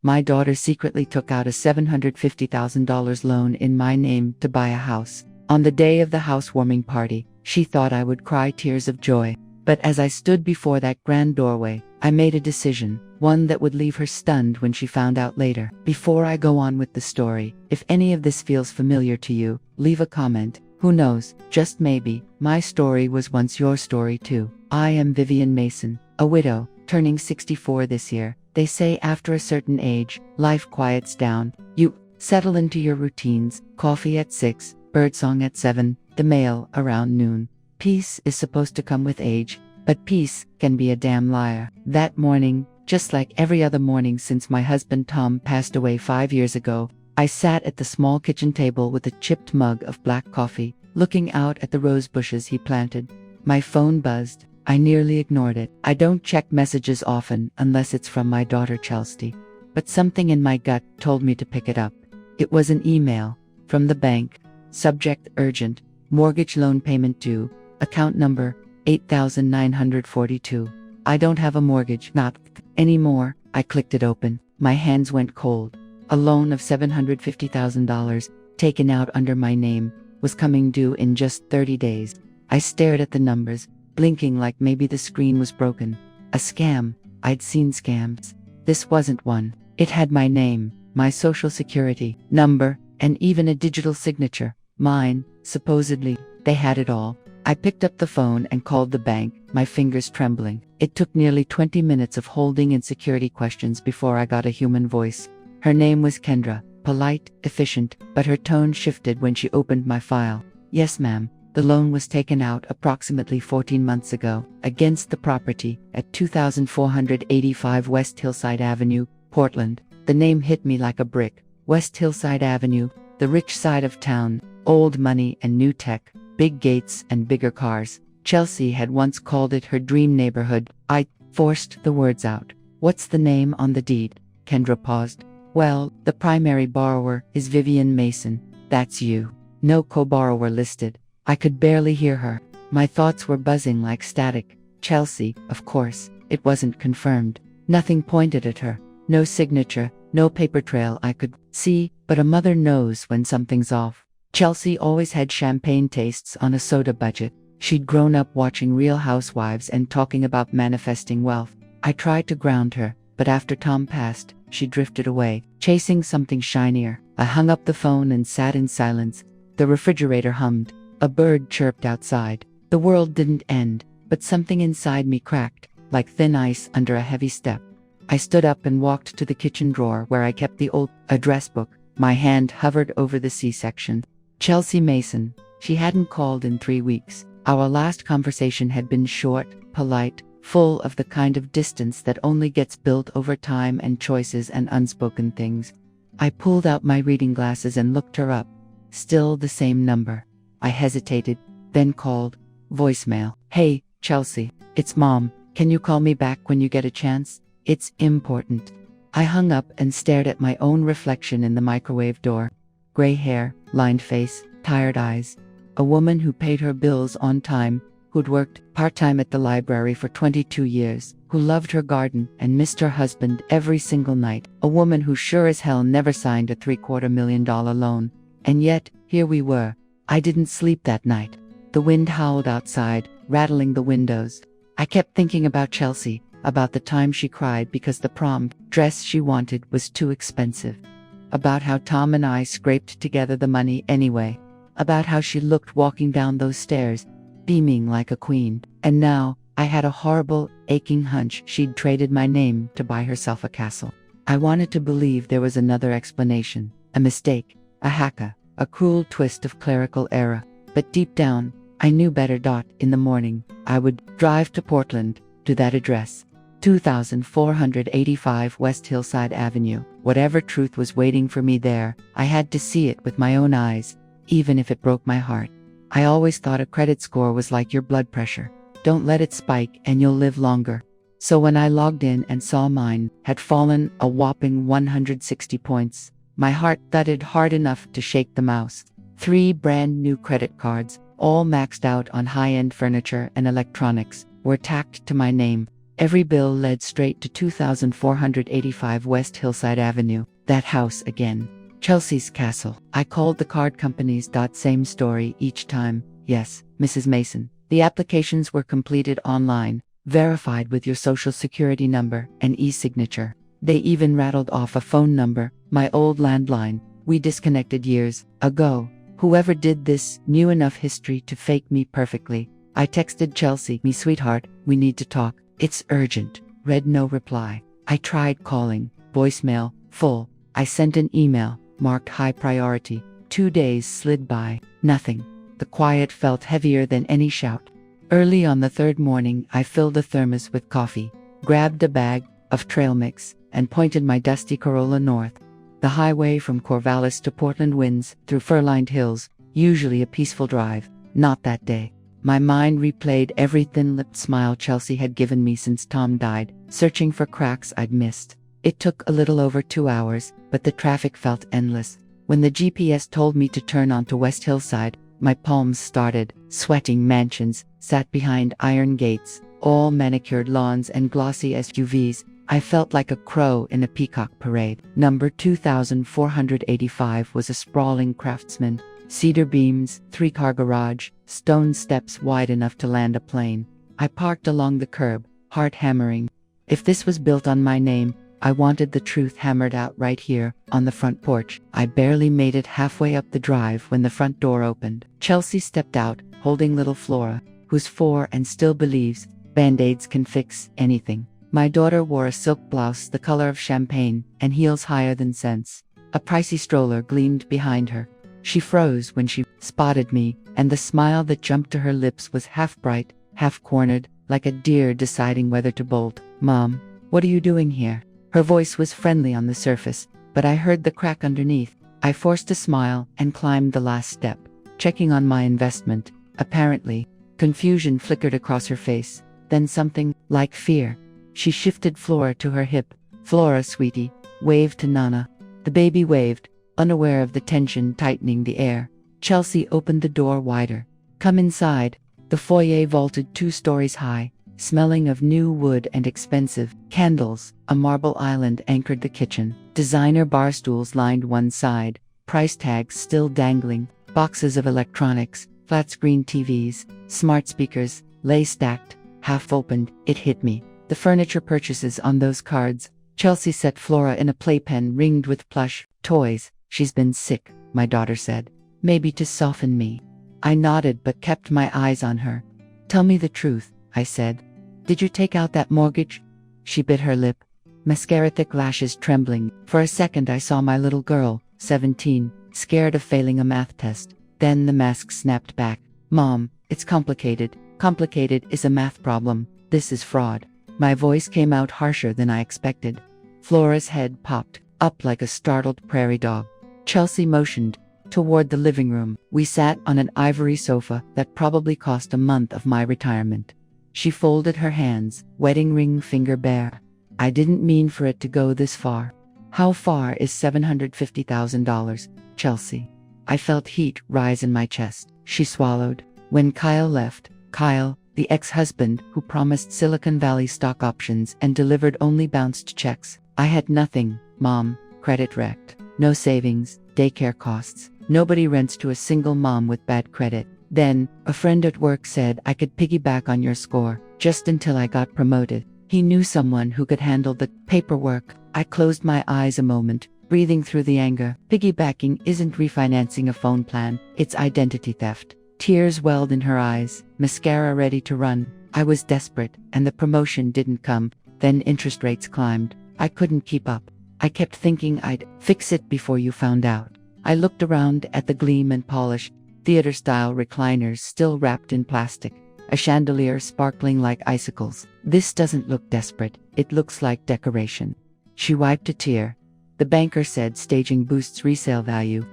My daughter secretly took out a $750,000 loan in my name to buy a house. On the day of the housewarming party, she thought I would cry tears of joy. But as I stood before that grand doorway, I made a decision, one that would leave her stunned when she found out later. Before I go on with the story, if any of this feels familiar to you, leave a comment. Who knows, just maybe, my story was once your story too. I am Vivian Mason, a widow, turning 64 this year. They say after a certain age, life quiets down. You settle into your routines, coffee at 6, birdsong at 7, the mail around noon. Peace is supposed to come with age, but peace can be a damn liar. That morning, just like every other morning since my husband Tom passed away 5 years ago, I sat at the small kitchen table with a chipped mug of black coffee, looking out at the rose bushes he planted. My phone buzzed. I nearly ignored it. I don't check messages often unless it's from my daughter Chelsea. But something in my gut told me to pick it up. It was an email from the bank. Subject urgent. Mortgage loan payment due. Account number 8942. I don't have a mortgage, not anymore. I clicked it open. My hands went cold. A loan of $750,000, taken out under my name, was coming due in just 30 days. I stared at the numbers, blinking like maybe the screen was broken. A scam. I'd seen scams. This wasn't one. It had my name, my social security number, and even a digital signature. Mine, supposedly. They had it all. I picked up the phone and called the bank, my fingers trembling. It took nearly 20 minutes of holding and security questions before I got a human voice. Her name was Kendra, polite, efficient, but her tone shifted when she opened my file. Yes, ma'am. The loan was taken out approximately 14 months ago, against the property, at 2485 West Hillside Avenue, Portland. The name hit me like a brick. West Hillside Avenue, the rich side of town, old money and new tech, big gates and bigger cars. Chelsea had once called it her dream neighborhood. I forced the words out. What's the name on the deed? Kendra paused. Well, the primary borrower is Vivian Mason. That's you. No co-borrower listed. I could barely hear her. My thoughts were buzzing like static. Chelsea, of course. It wasn't confirmed. Nothing pointed at her. No signature, no paper trail I could see, but a mother knows when something's off. Chelsea always had champagne tastes on a soda budget. She'd grown up watching Real Housewives and talking about manifesting wealth. I tried to ground her, but after Tom passed, she drifted away, chasing something shinier. I hung up the phone and sat in silence. The refrigerator hummed. A bird chirped outside. The world didn't end, but something inside me cracked, like thin ice under a heavy step. I stood up and walked to the kitchen drawer where I kept the old address book. My hand hovered over the C-section. Chelsea Mason. She hadn't called in 3 weeks. Our last conversation had been short, polite, full of the kind of distance that only gets built over time and choices and unspoken things. I pulled out my reading glasses and looked her up. Still the same number. I hesitated, then called. Voicemail. Hey, Chelsea. It's Mom. Can you call me back when you get a chance? It's important. I hung up and stared at my own reflection in the microwave door. Gray hair, lined face, tired eyes. A woman who paid her bills on time, who'd worked part-time at the library for 22 years, who loved her garden and missed her husband every single night. A woman who sure as hell never signed a $750,000 loan. And yet, here we were. I didn't sleep that night. The wind howled outside, rattling the windows. I kept thinking about Chelsea, about the time she cried because the prom dress she wanted was too expensive. About how Tom and I scraped together the money anyway. About how she looked walking down those stairs, beaming like a queen. And now, I had a horrible, aching hunch she'd traded my name to buy herself a castle. I wanted to believe there was another explanation, a mistake, a hacker. A cruel twist of clerical error, but deep down, I knew better. In the morning, I would drive to Portland, to that address, 2485 West Hillside Avenue. Whatever truth was waiting for me there, I had to see it with my own eyes, even if it broke my heart. I always thought a credit score was like your blood pressure. Don't let it spike and you'll live longer. So when I logged in and saw mine had fallen a whopping 160 points, my heart thudded hard enough to shake the mouse. 3 brand new credit cards, all maxed out on high-end furniture and electronics, were tacked to my name. Every bill led straight to 2485 West Hillside Avenue. That house again. Chelsea's castle. I called the card companies. Same story each time. Yes, Mrs. Mason. The applications were completed online, verified with your social security number and e-signature. They even rattled off a phone number, my old landline. We disconnected years ago. Whoever did this knew enough history to fake me perfectly. I texted Chelsea, "Me sweetheart, we need to talk. It's urgent." Read no reply. I tried calling. Voicemail, full. I sent an email, marked high priority. 2 days slid by. Nothing. The quiet felt heavier than any shout. Early on the third morning, I filled a thermos with coffee, grabbed a bag of trail mix, and pointed my dusty Corolla north. The highway from Corvallis to Portland winds through fir-lined hills, usually a peaceful drive. Not that day. My mind replayed every thin-lipped smile Chelsea had given me since Tom died, searching for cracks I'd missed. It took a little over 2 hours, but the traffic felt endless. When the GPS told me to turn onto West Hillside, my palms started sweating. Mansions sat behind iron gates, all manicured lawns and glossy SUVs. I felt like a crow in a peacock parade. Number 2485 was a sprawling craftsman. Cedar beams, 3-car garage, stone steps wide enough to land a plane. I parked along the curb, heart hammering. If this was built on my name, I wanted the truth hammered out right here, on the front porch. I barely made it halfway up the drive when the front door opened. Chelsea stepped out, holding little Flora, who's 4 and still believes Band-Aids can fix anything. My daughter wore a silk blouse the color of champagne and heels higher than sense. A pricey stroller gleamed behind her. She froze when she spotted me, and the smile that jumped to her lips was half bright, half cornered, like a deer deciding whether to bolt. "Mom, what are you doing here?" Her voice was friendly on the surface, but I heard the crack underneath. I forced a smile and climbed the last step, checking on my investment. Apparently, confusion flickered across her face, then something like fear. She shifted Flora to her hip. "Flora, sweetie," waved to Nana. The baby waved, unaware of the tension tightening the air. Chelsea opened the door wider. "Come inside." The foyer vaulted 2 stories high, smelling of new wood and expensive candles. A marble island anchored the kitchen. Designer bar stools lined one side, price tags still dangling. Boxes of electronics, flat-screen TVs, smart speakers, lay stacked, half opened. It hit me. The furniture purchases on those cards. Chelsea set Flora in a playpen ringed with plush toys. "She's been sick," my daughter said. "Maybe to soften me." I nodded but kept my eyes on her. "Tell me the truth," I said. "Did you take out that mortgage?" She bit her lip, mascara-thick lashes trembling. For a second I saw my little girl, 17, scared of failing a math test. Then the mask snapped back. "Mom, it's complicated. Complicated is a math problem. This is fraud." My voice came out harsher than I expected. Flora's head popped up like a startled prairie dog. Chelsea motioned toward the living room. We sat on an ivory sofa that probably cost a month of my retirement. She folded her hands, wedding ring finger bare. "I didn't mean for it to go this far." "How far is $750,000, Chelsea?" I felt heat rise in my chest. She swallowed. "When Kyle left," Kyle, the ex-husband who promised Silicon Valley stock options and delivered only bounced checks, "I had nothing, Mom. Credit wrecked. No savings, daycare costs. Nobody rents to a single mom with bad credit. Then, a friend at work said I could piggyback on your score, just until I got promoted. He knew someone who could handle the paperwork." I closed my eyes a moment, breathing through the anger. Piggybacking isn't refinancing a phone plan, it's identity theft. Tears welled in her eyes, mascara ready to run. I was desperate, and the promotion didn't come. Then interest rates climbed. I couldn't keep up. I kept thinking I'd fix it before you found out. I looked around at the gleam and polish, theater-style recliners still wrapped in plastic, a chandelier sparkling like icicles. "This doesn't look desperate, it looks like decoration." She wiped a tear. "The banker said staging boosts resale value.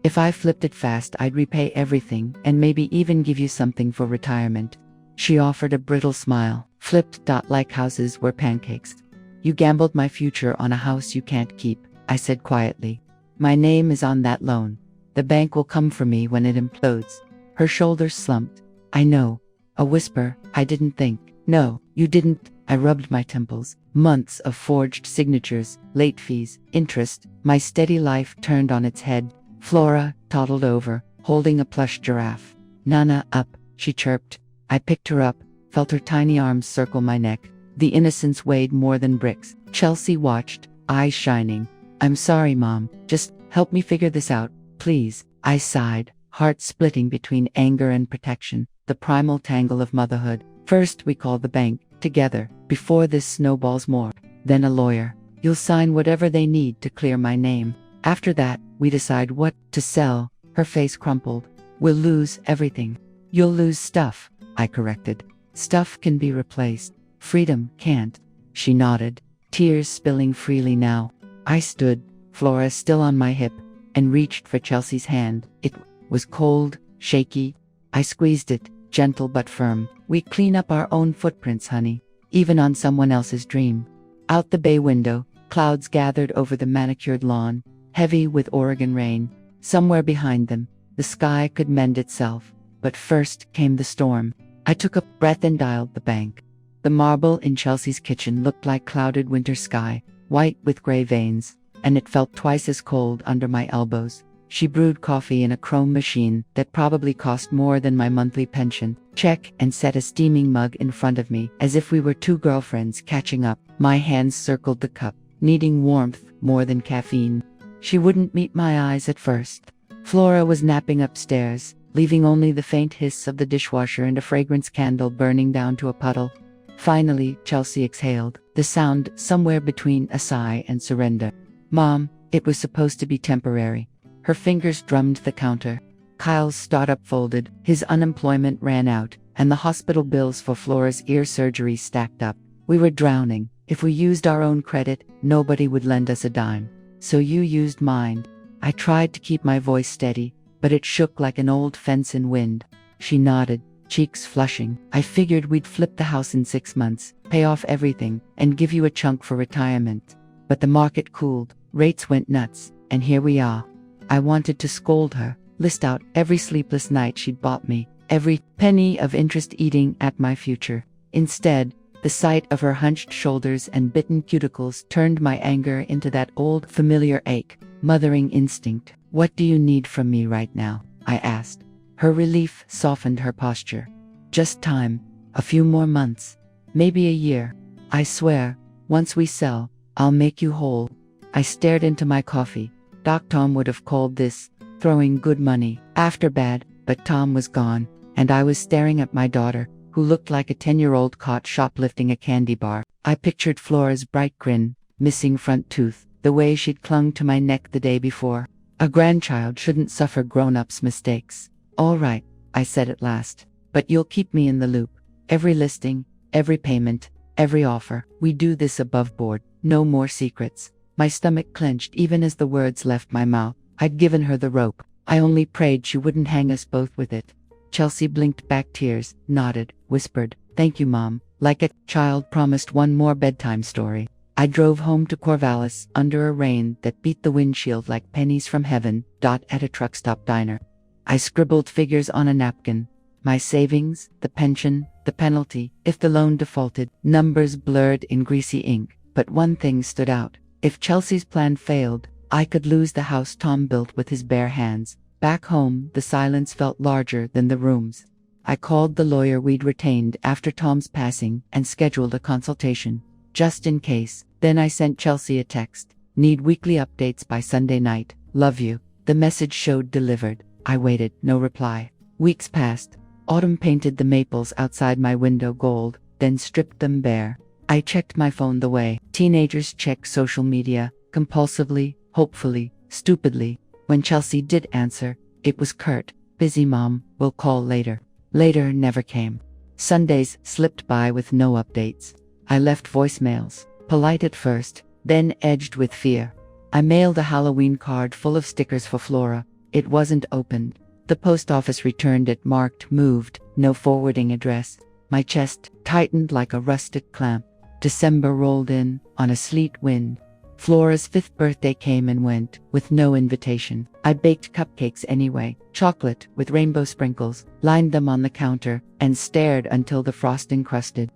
If I flipped it fast, I'd repay everything and maybe even give you something for retirement." She offered a brittle smile. "Flipped. Like houses were pancakes. You gambled my future on a house you can't keep," I said quietly. "My name is on that loan. The bank will come for me when it implodes." Her shoulders slumped. "I know." A whisper. "I didn't think." "No, you didn't." I rubbed my temples. Months of forged signatures, late fees, interest. My steady life turned on its head. Flora toddled over, holding a plush giraffe. "Nana, up," she chirped. I picked her up, felt her tiny arms circle my neck. The innocence weighed more than bricks. Chelsea watched, eyes shining. "I'm sorry, Mom. Just help me figure this out, please." I sighed, heart splitting between anger and protection, the primal tangle of motherhood. First we call the bank, together, before this snowballs more. Then a lawyer. "You'll sign whatever they need to clear my name. After that, we decide what to sell." Her face crumpled. "We'll lose everything." "You'll lose stuff," I corrected. "Stuff can be replaced. Freedom can't." She nodded, tears spilling freely now. I stood, Flora still on my hip, and reached for Chelsea's hand. It was cold, shaky. I squeezed it, gentle but firm. "We clean up our own footprints, honey, even on someone else's dream." Out the bay window, clouds gathered over the manicured lawn, heavy with Oregon rain. Somewhere behind them, the sky could mend itself. But first came the storm. I took a breath and dialed the bank. The marble in Chelsea's kitchen looked like clouded winter sky, white with gray veins, and it felt twice as cold under my elbows. She brewed coffee in a chrome machine that probably cost more than my monthly pension check and set a steaming mug in front of me as if we were two girlfriends catching up. My hands circled the cup, needing warmth more than caffeine. She wouldn't meet my eyes at first. Flora was napping upstairs, leaving only the faint hiss of the dishwasher and a fragrance candle burning down to a puddle. Finally, Chelsea exhaled, the sound somewhere between a sigh and surrender. "Mom, it was supposed to be temporary." Her fingers drummed the counter. Kyle's startup folded, his unemployment ran out, and the hospital bills for Flora's ear surgery stacked up. We were drowning. If we used our own credit, nobody would lend us a dime. "So you used mine." I tried to keep my voice steady, but it shook like an old fence in wind. She nodded, cheeks flushing. "I figured we'd flip the house in 6 months, pay off everything, and give you a chunk for retirement. But the market cooled, rates went nuts, and here we are." I wanted to scold her, list out every sleepless night she'd bought me, every penny of interest eating at my future. Instead, the sight of her hunched shoulders and bitten cuticles turned my anger into that old familiar ache, mothering instinct. "What do you need from me right now?" I asked. Her relief softened her posture. "Just time, a few more months, maybe a year. I swear, once we sell, I'll make you whole." I stared into my coffee. Doc Tom would have called this throwing good money after bad, but Tom was gone, and I was staring at my daughter, who looked like a 10-year-old caught shoplifting a candy bar. I pictured Flora's bright grin, missing front tooth, the way she'd clung to my neck the day before. A grandchild shouldn't suffer grown-ups' mistakes. "All right," I said at last, "but you'll keep me in the loop. Every listing, every payment, every offer. We do this above board, no more secrets." My stomach clenched even as the words left my mouth. I'd given her the rope. I only prayed she wouldn't hang us both with it. Chelsea blinked back tears, nodded, whispered, "Thank you, Mom," like a child promised one more bedtime story. I drove home to Corvallis under a rain that beat the windshield like pennies from heaven. At a truck stop diner. I scribbled figures on a napkin. My savings, the pension, the penalty, if the loan defaulted, numbers blurred in greasy ink. But one thing stood out. If Chelsea's plan failed, I could lose the house Tom built with his bare hands. Back home, the silence felt larger than the rooms. I called the lawyer we'd retained after Tom's passing and scheduled a consultation, just in case. Then I sent Chelsea a text. "Need weekly updates by Sunday night. Love you." The message showed delivered. I waited, no reply. Weeks passed. Autumn painted the maples outside my window gold, then stripped them bare. I checked my phone the way teenagers check social media, compulsively, hopefully, stupidly. When Chelsea did answer, it was curt. "Busy, Mom, we'll call later." Later never came. Sundays slipped by with no updates. I left voicemails, polite at first, then edged with fear. I mailed a Halloween card full of stickers for Flora. It wasn't opened. The post office returned it marked moved, no forwarding address. My chest tightened like a rusted clamp. December rolled in, on a sleet wind. Flora's 5th birthday came and went, with no invitation. I baked cupcakes anyway, chocolate with rainbow sprinkles, lined them on the counter, and stared until the frosting crusted.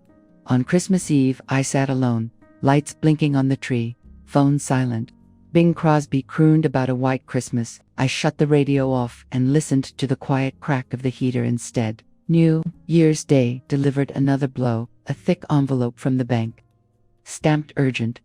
On Christmas Eve, I sat alone, lights blinking on the tree, phone silent. Bing Crosby crooned about a white Christmas. I shut the radio off and listened to the quiet crack of the heater instead. New Year's Day delivered another blow, a thick envelope from the bank. Stamped urgent.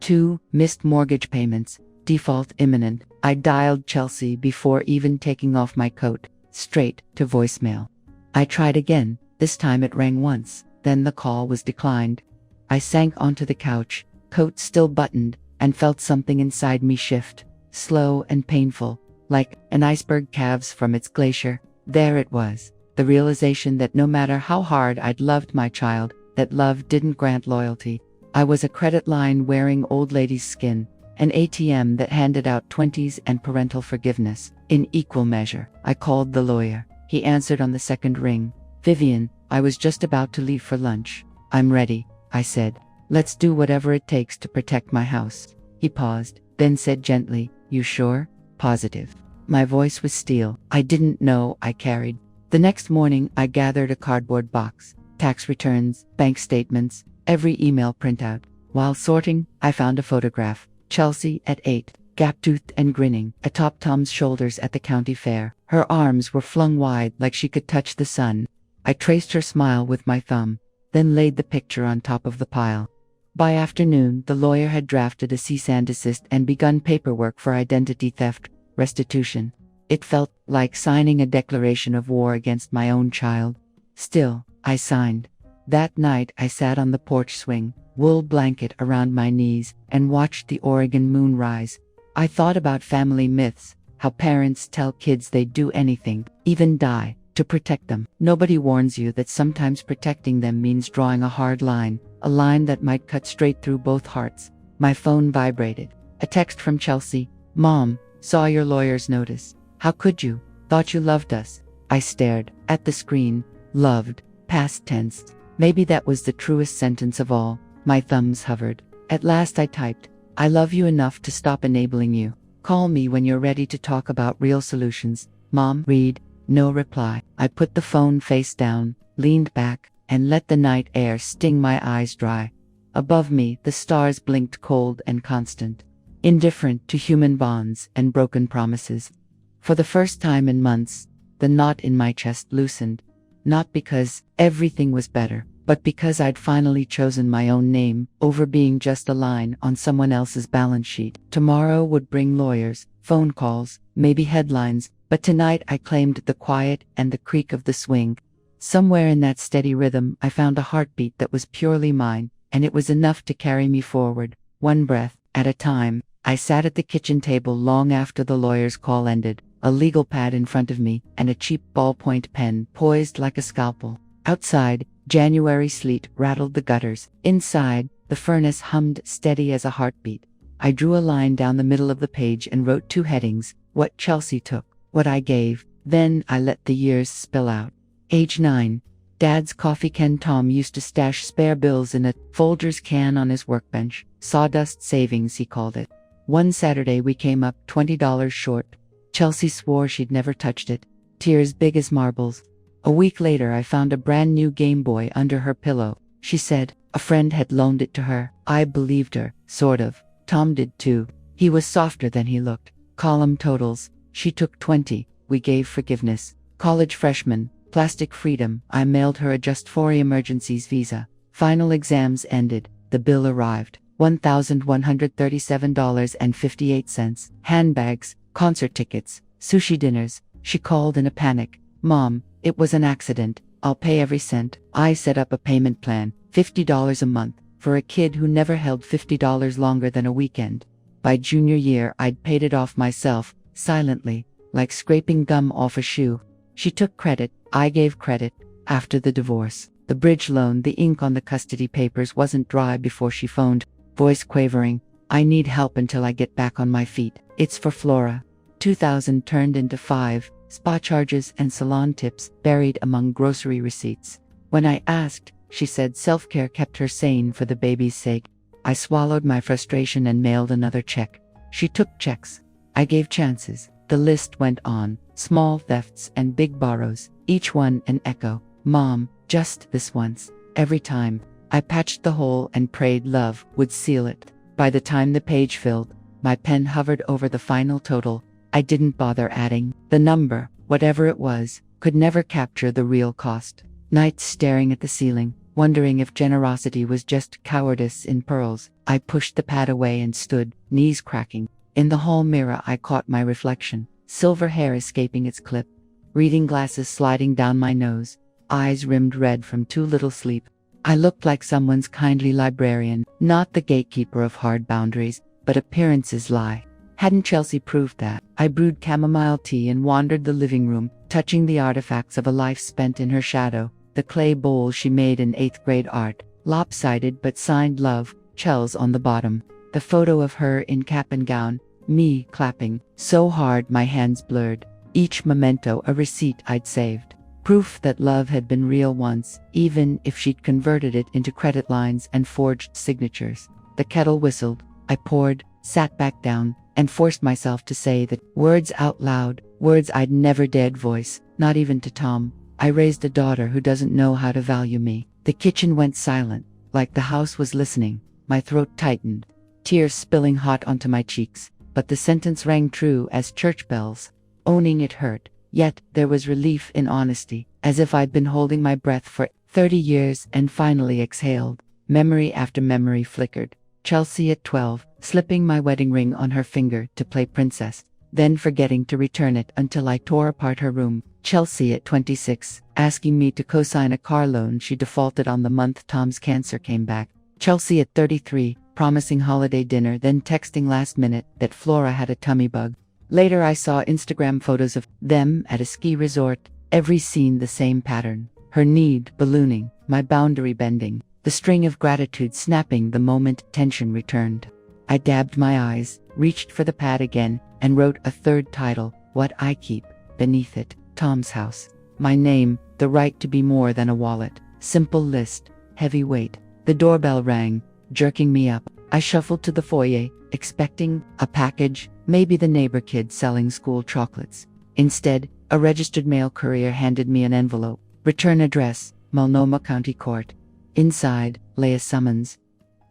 2 missed mortgage payments, default imminent. I dialed Chelsea before even taking off my coat, straight to voicemail. I tried again. This time it rang once, then the call was declined. I sank onto the couch, coat still buttoned, and felt something inside me shift, slow and painful, like an iceberg calves from its glacier. There it was, the realization that no matter how hard I'd loved my child, that love didn't grant loyalty. I was a credit line wearing old lady's skin, an ATM that handed out 20s and parental forgiveness in equal measure. I called the lawyer. He answered on the second ring. Vivian, I was just about to leave for lunch. I'm ready, I said. Let's do whatever it takes to protect my house. He paused, then said gently, You sure? Positive. My voice was steel. I didn't know I carried. The next morning, I gathered a cardboard box, tax returns, bank statements, every email printout. While sorting, I found a photograph. Chelsea at 8, gap-toothed and grinning, atop Tom's shoulders at the county fair. Her arms were flung wide like she could touch the sun. I traced her smile with my thumb, then laid the picture on top of the pile. By afternoon, the lawyer had drafted a cease and desist and begun paperwork for identity theft restitution. It felt like signing a declaration of war against my own child. Still, I signed. That night I sat on the porch swing, wool blanket around my knees, and watched the Oregon moon rise. I thought about family myths, how parents tell kids they'd do anything, even die, to protect them. Nobody warns you that sometimes protecting them means drawing a hard line, a line that might cut straight through both hearts. My phone vibrated. A text from Chelsea. Mom, saw your lawyer's notice. How could you? Thought you loved us. I stared at the screen. Loved. Past tense. Maybe that was the truest sentence of all. My thumbs hovered. At last I typed, I love you enough to stop enabling you. Call me when you're ready to talk about real solutions. Mom, read. No reply. I put the phone face down, leaned back, and let the night air sting my eyes dry. Above me, the stars blinked cold and constant, indifferent to human bonds and broken promises. For the first time in months, the knot in my chest loosened, not because everything was better, but because I'd finally chosen my own name over being just a line on someone else's balance sheet. Tomorrow would bring lawyers, phone calls, maybe headlines, but tonight I claimed the quiet and the creak of the swing. Somewhere in that steady rhythm, I found a heartbeat that was purely mine, and it was enough to carry me forward, one breath at a time. I sat at the kitchen table long after the lawyer's call ended, a legal pad in front of me and a cheap ballpoint pen poised like a scalpel. Outside, January sleet rattled the gutters. Inside, the furnace hummed steady as a heartbeat. I drew a line down the middle of the page and wrote 2 headings, what Chelsea took, what I gave. Then I let the years spill out. Age 9. Dad's coffee can. Tom used to stash spare bills in a Folgers can on his workbench. Sawdust savings, he called it. One Saturday we came up $20 short. Chelsea swore she'd never touched it. Tears big as marbles. A week later I found a brand new Game Boy under her pillow. She said a friend had loaned it to her. I believed her, sort of. Tom did too. He was softer than he looked. Column totals. She took 20. We gave forgiveness. College freshman. Plastic freedom. I mailed her a just for emergencies visa. Final exams ended. The bill arrived. $1,137.58. Handbags, concert tickets, sushi dinners. She called in a panic. Mom, it was an accident. I'll pay every cent. I set up a payment plan, $50 a month, for a kid who never held $50 longer than a weekend. By junior year, I'd paid it off myself, silently, like scraping gum off a shoe. She took credit. I gave credit. After the divorce, the bridge loan, the ink on the custody papers wasn't dry before she phoned, voice quavering. I need help until I get back on my feet. It's for Flora. 2,000 turned into 5, spa charges and salon tips buried among grocery receipts. When I asked, she said self-care kept her sane for the baby's sake. I swallowed my frustration and mailed another check. She took checks. I gave chances. The list went on. Small thefts and big borrows, each one an echo. Mom, just this once. Every time. I patched the hole and prayed love would seal it. By the time the page filled, my pen hovered over the final total. I didn't bother adding. The number, whatever it was, could never capture the real cost. Nights staring at the ceiling, wondering if generosity was just cowardice in pearls, I pushed the pad away and stood, knees cracking. In the hall mirror I caught my reflection, silver hair escaping its clip, reading glasses sliding down my nose, eyes rimmed red from too little sleep. I looked like someone's kindly librarian, not the gatekeeper of hard boundaries, but appearances lie. Hadn't Chelsea proved that? I brewed chamomile tea and wandered the living room, touching the artifacts of a life spent in her shadow. The clay bowl she made in 8th grade art, lopsided but signed love, Chels on the bottom. The photo of her in cap and gown, me clapping, so hard my hands blurred. Each memento a receipt I'd saved. Proof that love had been real once, even if she'd converted it into credit lines and forged signatures. The kettle whistled. I poured, sat back down, and forced myself to say the words out loud, words I'd never dared voice, not even to Tom. I raised a daughter who doesn't know how to value me. The kitchen went silent, like the house was listening. My throat tightened, tears spilling hot onto my cheeks, but the sentence rang true as church bells. Owning it hurt, yet there was relief in honesty, as if I'd been holding my breath for 30 years and finally exhaled. Memory after memory flickered. Chelsea at 12, slipping my wedding ring on her finger to play princess, then forgetting to return it until I tore apart her room. Chelsea at 26, asking me to co-sign a car loan she defaulted on the month Tom's cancer came back. Chelsea at 33, promising holiday dinner then texting last minute that Flora had a tummy bug. Later I saw Instagram photos of them at a ski resort, every scene the same pattern. Her need ballooning, my boundary bending, the string of gratitude snapping the moment tension returned. I dabbed my eyes, reached for the pad again, and wrote a third title, What I Keep, beneath it. Tom's house. My name, the right to be more than a wallet. Simple list, heavy weight. The doorbell rang, jerking me up. I shuffled to the foyer, expecting a package, maybe the neighbor kid selling school chocolates. Instead, a registered mail courier handed me an envelope. Return address, Multnomah County Court. Inside lay a summons.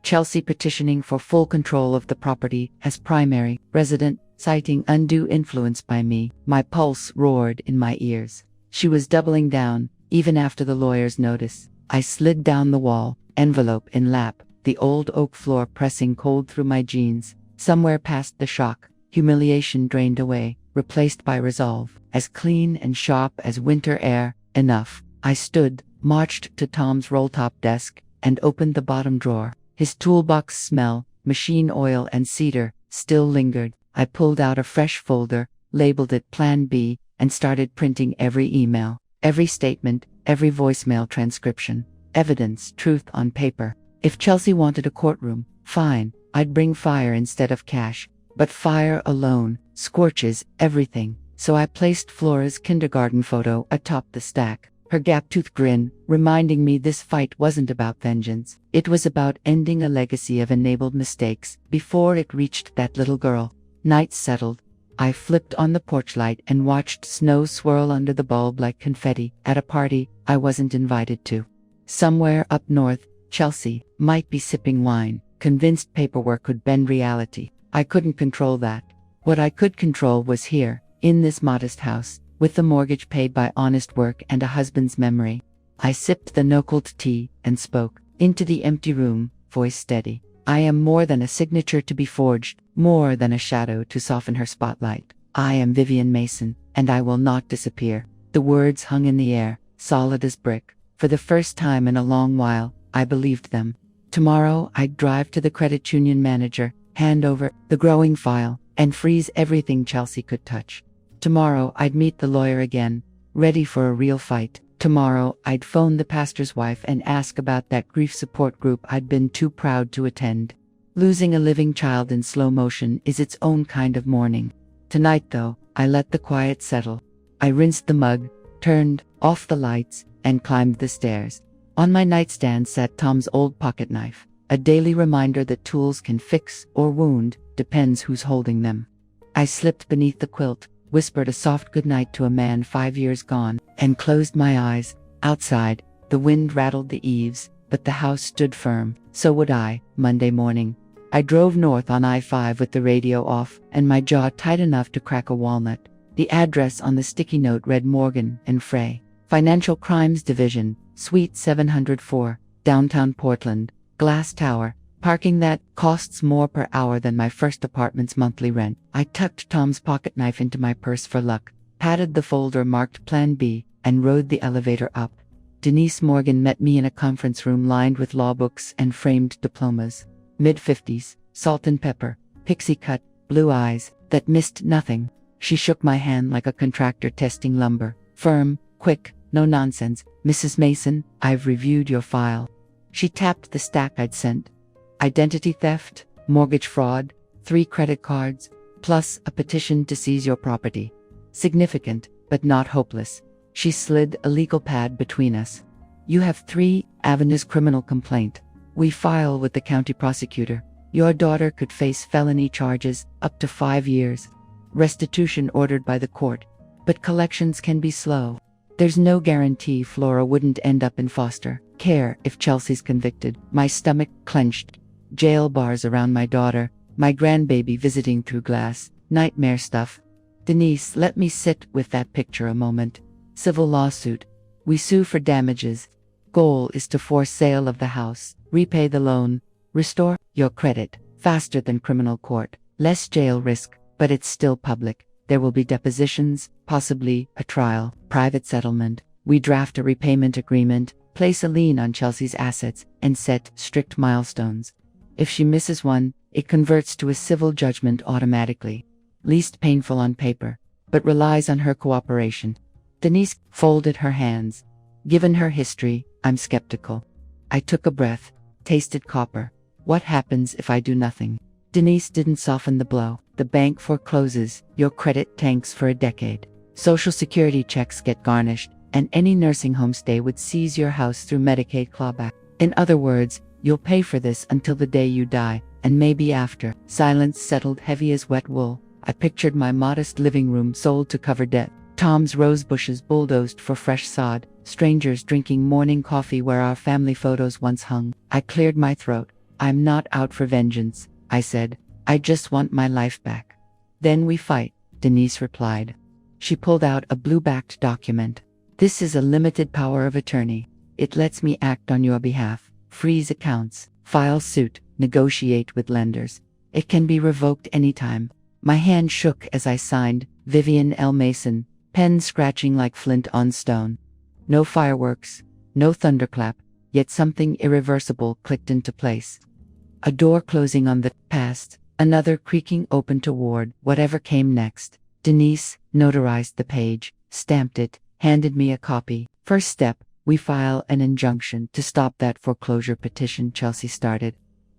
Chelsea petitioning for full control of the property as primary resident, citing undue influence by me. My pulse roared in my ears. She was doubling down, even after the lawyer's notice. I slid down the wall, envelope in lap, the old oak floor pressing cold through my jeans. Somewhere past the shock, humiliation drained away, replaced by resolve, as clean and sharp as winter air. Enough. I stood, marched to Tom's roll-top desk, and opened the bottom drawer. His toolbox smell, machine oil and cedar, still lingered. I pulled out a fresh folder, labeled it Plan B, and started printing every email, every statement, every voicemail transcription. Evidence, truth on paper. If Chelsea wanted a courtroom, fine, I'd bring fire instead of cash. But fire alone scorches everything. So I placed Flora's kindergarten photo atop the stack, her gap-toothed grin, reminding me this fight wasn't about vengeance. It was about ending a legacy of enabled mistakes before it reached that little girl. Night settled. I flipped on the porch light and watched snow swirl under the bulb like confetti at a party I wasn't invited to. Somewhere up north, Chelsea might be sipping wine, convinced paperwork could bend reality. I couldn't control that. What I could control was here, in this modest house, with the mortgage paid by honest work and a husband's memory. I sipped the no-cold tea and spoke into the empty room, voice steady. I am more than a signature to be forged, more than a shadow to soften her spotlight. I am Vivian Mason, and I will not disappear. The words hung in the air, solid as brick. For the first time in a long while, I believed them. Tomorrow I'd drive to the credit union manager, hand over the growing file, and freeze everything Chelsea could touch. Tomorrow I'd meet the lawyer again, ready for a real fight. Tomorrow I'd phone the pastor's wife and ask about that grief support group I'd been too proud to attend. Losing a living child in slow motion is its own kind of mourning. Tonight, though, I let the quiet settle. I rinsed the mug, turned off the lights, and climbed the stairs. On my nightstand sat Tom's old pocket knife, a daily reminder that tools can fix or wound, depends who's holding them. I slipped beneath the quilt, whispered a soft goodnight to a man 5 years gone, and closed my eyes. Outside, the wind rattled the eaves, but the house stood firm. So would I. Monday morning, I drove north on I-5 with the radio off and my jaw tight enough to crack a walnut. The address on the sticky note read Morgan and Frey, Financial Crimes Division, Suite 704, downtown Portland, glass tower, parking that costs more per hour than my first apartment's monthly rent. I tucked Tom's pocket knife into my purse for luck, patted the folder marked Plan B, and rode the elevator up. Denise Morgan met me in a conference room lined with law books and framed diplomas. Mid-50s, salt and pepper, pixie cut, blue eyes that missed nothing. She shook my hand like a contractor testing lumber. Firm, quick, no nonsense. Mrs. Mason, I've reviewed your file. She tapped the stack I'd sent. Identity theft, mortgage fraud, 3 credit cards, plus a petition to seize your property. Significant, but not hopeless. She slid a legal pad between us. You have 3 avenues: criminal complaint. We file with the county prosecutor. Your daughter could face felony charges, up to 5 years. Restitution ordered by the court. But collections can be slow. There's no guarantee Flora wouldn't end up in foster care if Chelsea's convicted. My stomach clenched. Jail bars around my daughter, my grandbaby visiting through glass, nightmare stuff. Denise, let me sit with that picture a moment. Civil lawsuit. We sue for damages. Goal is to force sale of the house, repay the loan, restore your credit, faster than criminal court. Less jail risk, but it's still public. There will be depositions, possibly a trial, private settlement. We draft a repayment agreement, place a lien on Chelsea's assets, and set strict milestones. If she misses one, it converts to a civil judgment automatically. Least painful on paper, but relies on her cooperation. Denise folded her hands. Given her history, I'm skeptical. I took a breath, tasted copper. What happens if I do nothing? Denise didn't soften the blow. The bank forecloses, your credit tanks for a decade. Social Security checks get garnished, and any nursing home stay would seize your house through Medicaid clawback. In other words, you'll pay for this until the day you die, and maybe after. Silence settled heavy as wet wool. I pictured my modest living room sold to cover debt. Tom's rose bushes bulldozed for fresh sod, strangers drinking morning coffee where our family photos once hung. I cleared my throat. I'm not out for vengeance, I said. I just want my life back. Then we fight, Denise replied. She pulled out a blue-backed document. This is a limited power of attorney. It lets me act on your behalf, freeze accounts, file suit, negotiate with lenders. It can be revoked anytime. My hand shook as I signed, Vivian L. Mason, pen scratching like flint on stone. No fireworks, no thunderclap, yet something irreversible clicked into place. A door closing on the past, another creaking open toward whatever came next. Denise notarized the page, stamped it, handed me a copy. First step, we file an injunction to stop that foreclosure petition Chelsea started.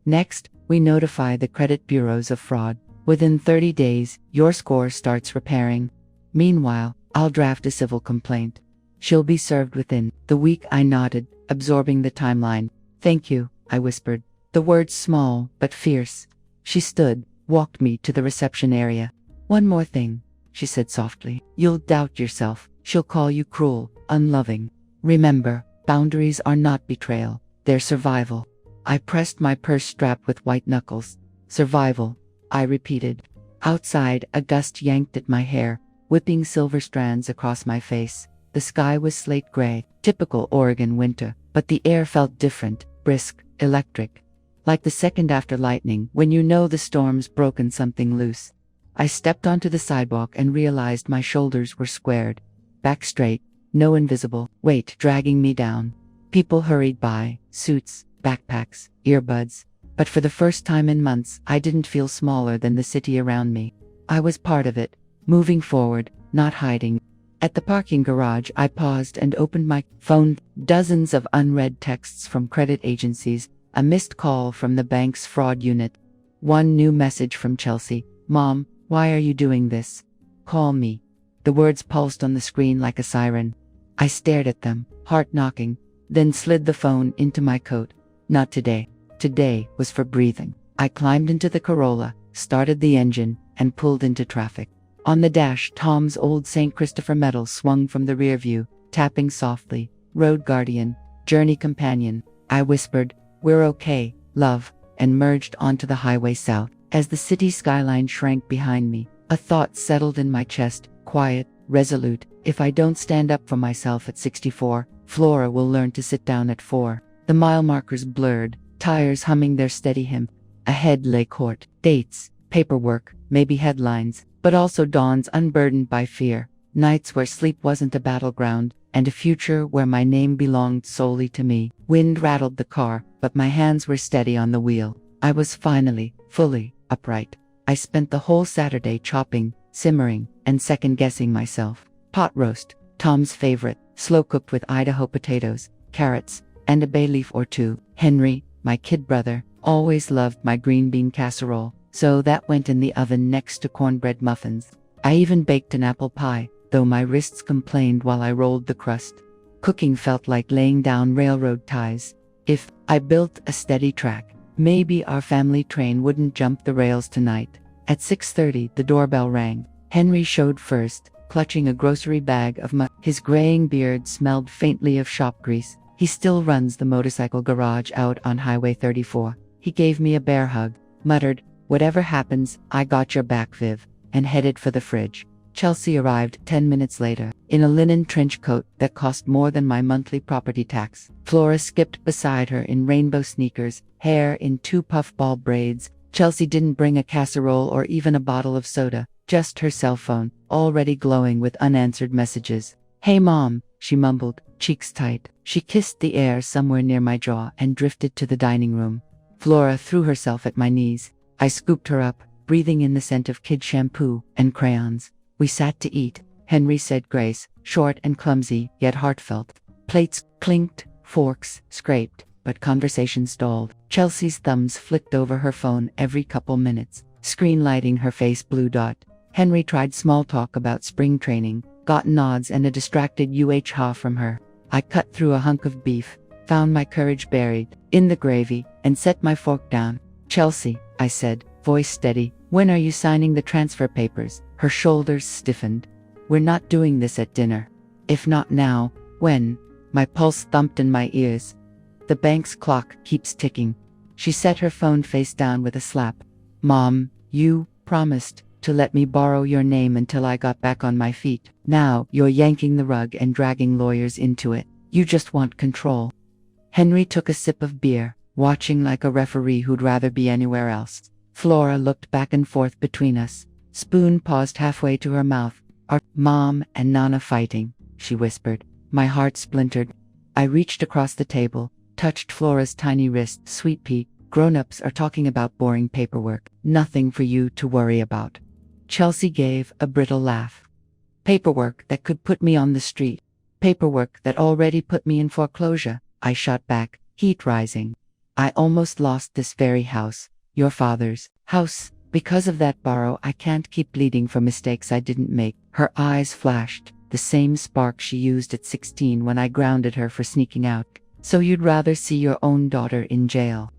Next, we notify the credit bureaus of fraud. Within 30 days, your score starts repairing. Meanwhile, I'll draft a civil complaint. She'll be served within the week. I nodded, absorbing the timeline. Thank you, I whispered. The words small, but fierce. She stood, walked me to the reception area. One more thing, she said softly. You'll doubt yourself. She'll call you cruel, unloving. Remember, boundaries are not betrayal. They're survival. I pressed my purse strap with white knuckles. Survival, I repeated. Outside, a gust yanked at my hair, whipping silver strands across my face. The sky was slate gray, typical Oregon winter, but the air felt different, brisk, electric. Like the second after lightning, when you know the storm's broken something loose. I stepped onto the sidewalk and realized my shoulders were squared. Back straight, no invisible weight dragging me down. People hurried by, suits, backpacks, earbuds. But for the first time in months, I didn't feel smaller than the city around me. I was part of it, moving forward, not hiding. At the parking garage, I paused and opened my phone. Dozens of unread texts from credit agencies, a missed call from the bank's fraud unit. One new message from Chelsea. Mom, why are you doing this? Call me. The words pulsed on the screen like a siren. I stared at them, heart knocking, then slid the phone into my coat. Not today. Today was for breathing. I climbed into the Corolla, started the engine, and pulled into traffic. On the dash, Tom's old St. Christopher medal swung from the rear view, tapping softly. Road Guardian, Journey Companion. I whispered, "We're okay, love," and merged onto the highway south. As the city skyline shrank behind me, a thought settled in my chest, quiet, resolute. If I don't stand up for myself at 64, Flora will learn to sit down at 4. The mile markers blurred, tires humming their steady hymn. Ahead lay court, dates, paperwork, maybe headlines, but also dawns unburdened by fear, nights where sleep wasn't a battleground, and a future where my name belonged solely to me. Wind rattled the car, but my hands were steady on the wheel. I was finally, fully, upright. I spent the whole Saturday chopping, simmering, and second-guessing myself. Pot roast, Tom's favorite, slow-cooked with Idaho potatoes, carrots, and a bay leaf or two. Henry, my kid brother, always loved my green bean casserole, so that went in the oven next to cornbread muffins. I even baked an apple pie, though my wrists complained while I rolled the crust. Cooking felt like laying down railroad ties. If I built a steady track, maybe our family train wouldn't jump the rails tonight. At 6:30, the doorbell rang. Henry showed first, clutching a grocery bag of His graying beard smelled faintly of shop grease. He still runs the motorcycle garage out on Highway 34. He gave me a bear hug, muttered, "Whatever happens, I got your back, Viv," and headed for the fridge. Chelsea arrived 10 minutes later, in a linen trench coat that cost more than my monthly property tax. Flora skipped beside her in rainbow sneakers, hair in 2 puffball braids. Chelsea didn't bring a casserole or even a bottle of soda, just her cell phone, already glowing with unanswered messages. "Hey Mom," she mumbled, cheeks tight. She kissed the air somewhere near my jaw and drifted to the dining room. Flora threw herself at my knees. I scooped her up, breathing in the scent of kid shampoo and crayons. We sat to eat. Henry said grace, short and clumsy, yet heartfelt. Plates clinked, forks scraped, but conversation stalled. Chelsea's thumbs flicked over her phone every couple minutes, screen lighting her face blue dot. Henry tried small talk about spring training, got nods and a distracted ha from her. I cut through a hunk of beef, found my courage buried in the gravy, and set my fork down. "Chelsea," I said, voice steady, "when are you signing the transfer papers?" Her shoulders stiffened. "We're not doing this at dinner." "If not now, when?" My pulse thumped in my ears. "The bank's clock keeps ticking." She set her phone face down with a slap. "Mom, you promised to let me borrow your name until I got back on my feet. Now you're yanking the rug and dragging lawyers into it. You just want control." Henry took a sip of beer, watching like a referee who'd rather be anywhere else. Flora looked back and forth between us. Spoon paused halfway to her mouth. "Are Mom and Nana fighting?" she whispered. My heart splintered. I reached across the table, touched Flora's tiny wrist. "Sweet pea, grown-ups are talking about boring paperwork. Nothing for you to worry about." Chelsea gave a brittle laugh. "Paperwork that could put me on the street. Paperwork that already put me in foreclosure," I shot back, heat rising. "I almost lost this very house, your father's house. Because of that borrow, I can't keep bleeding for mistakes I didn't make." Her eyes flashed, the same spark she used at 16 when I grounded her for sneaking out. "So you'd rather see your own daughter in jail?"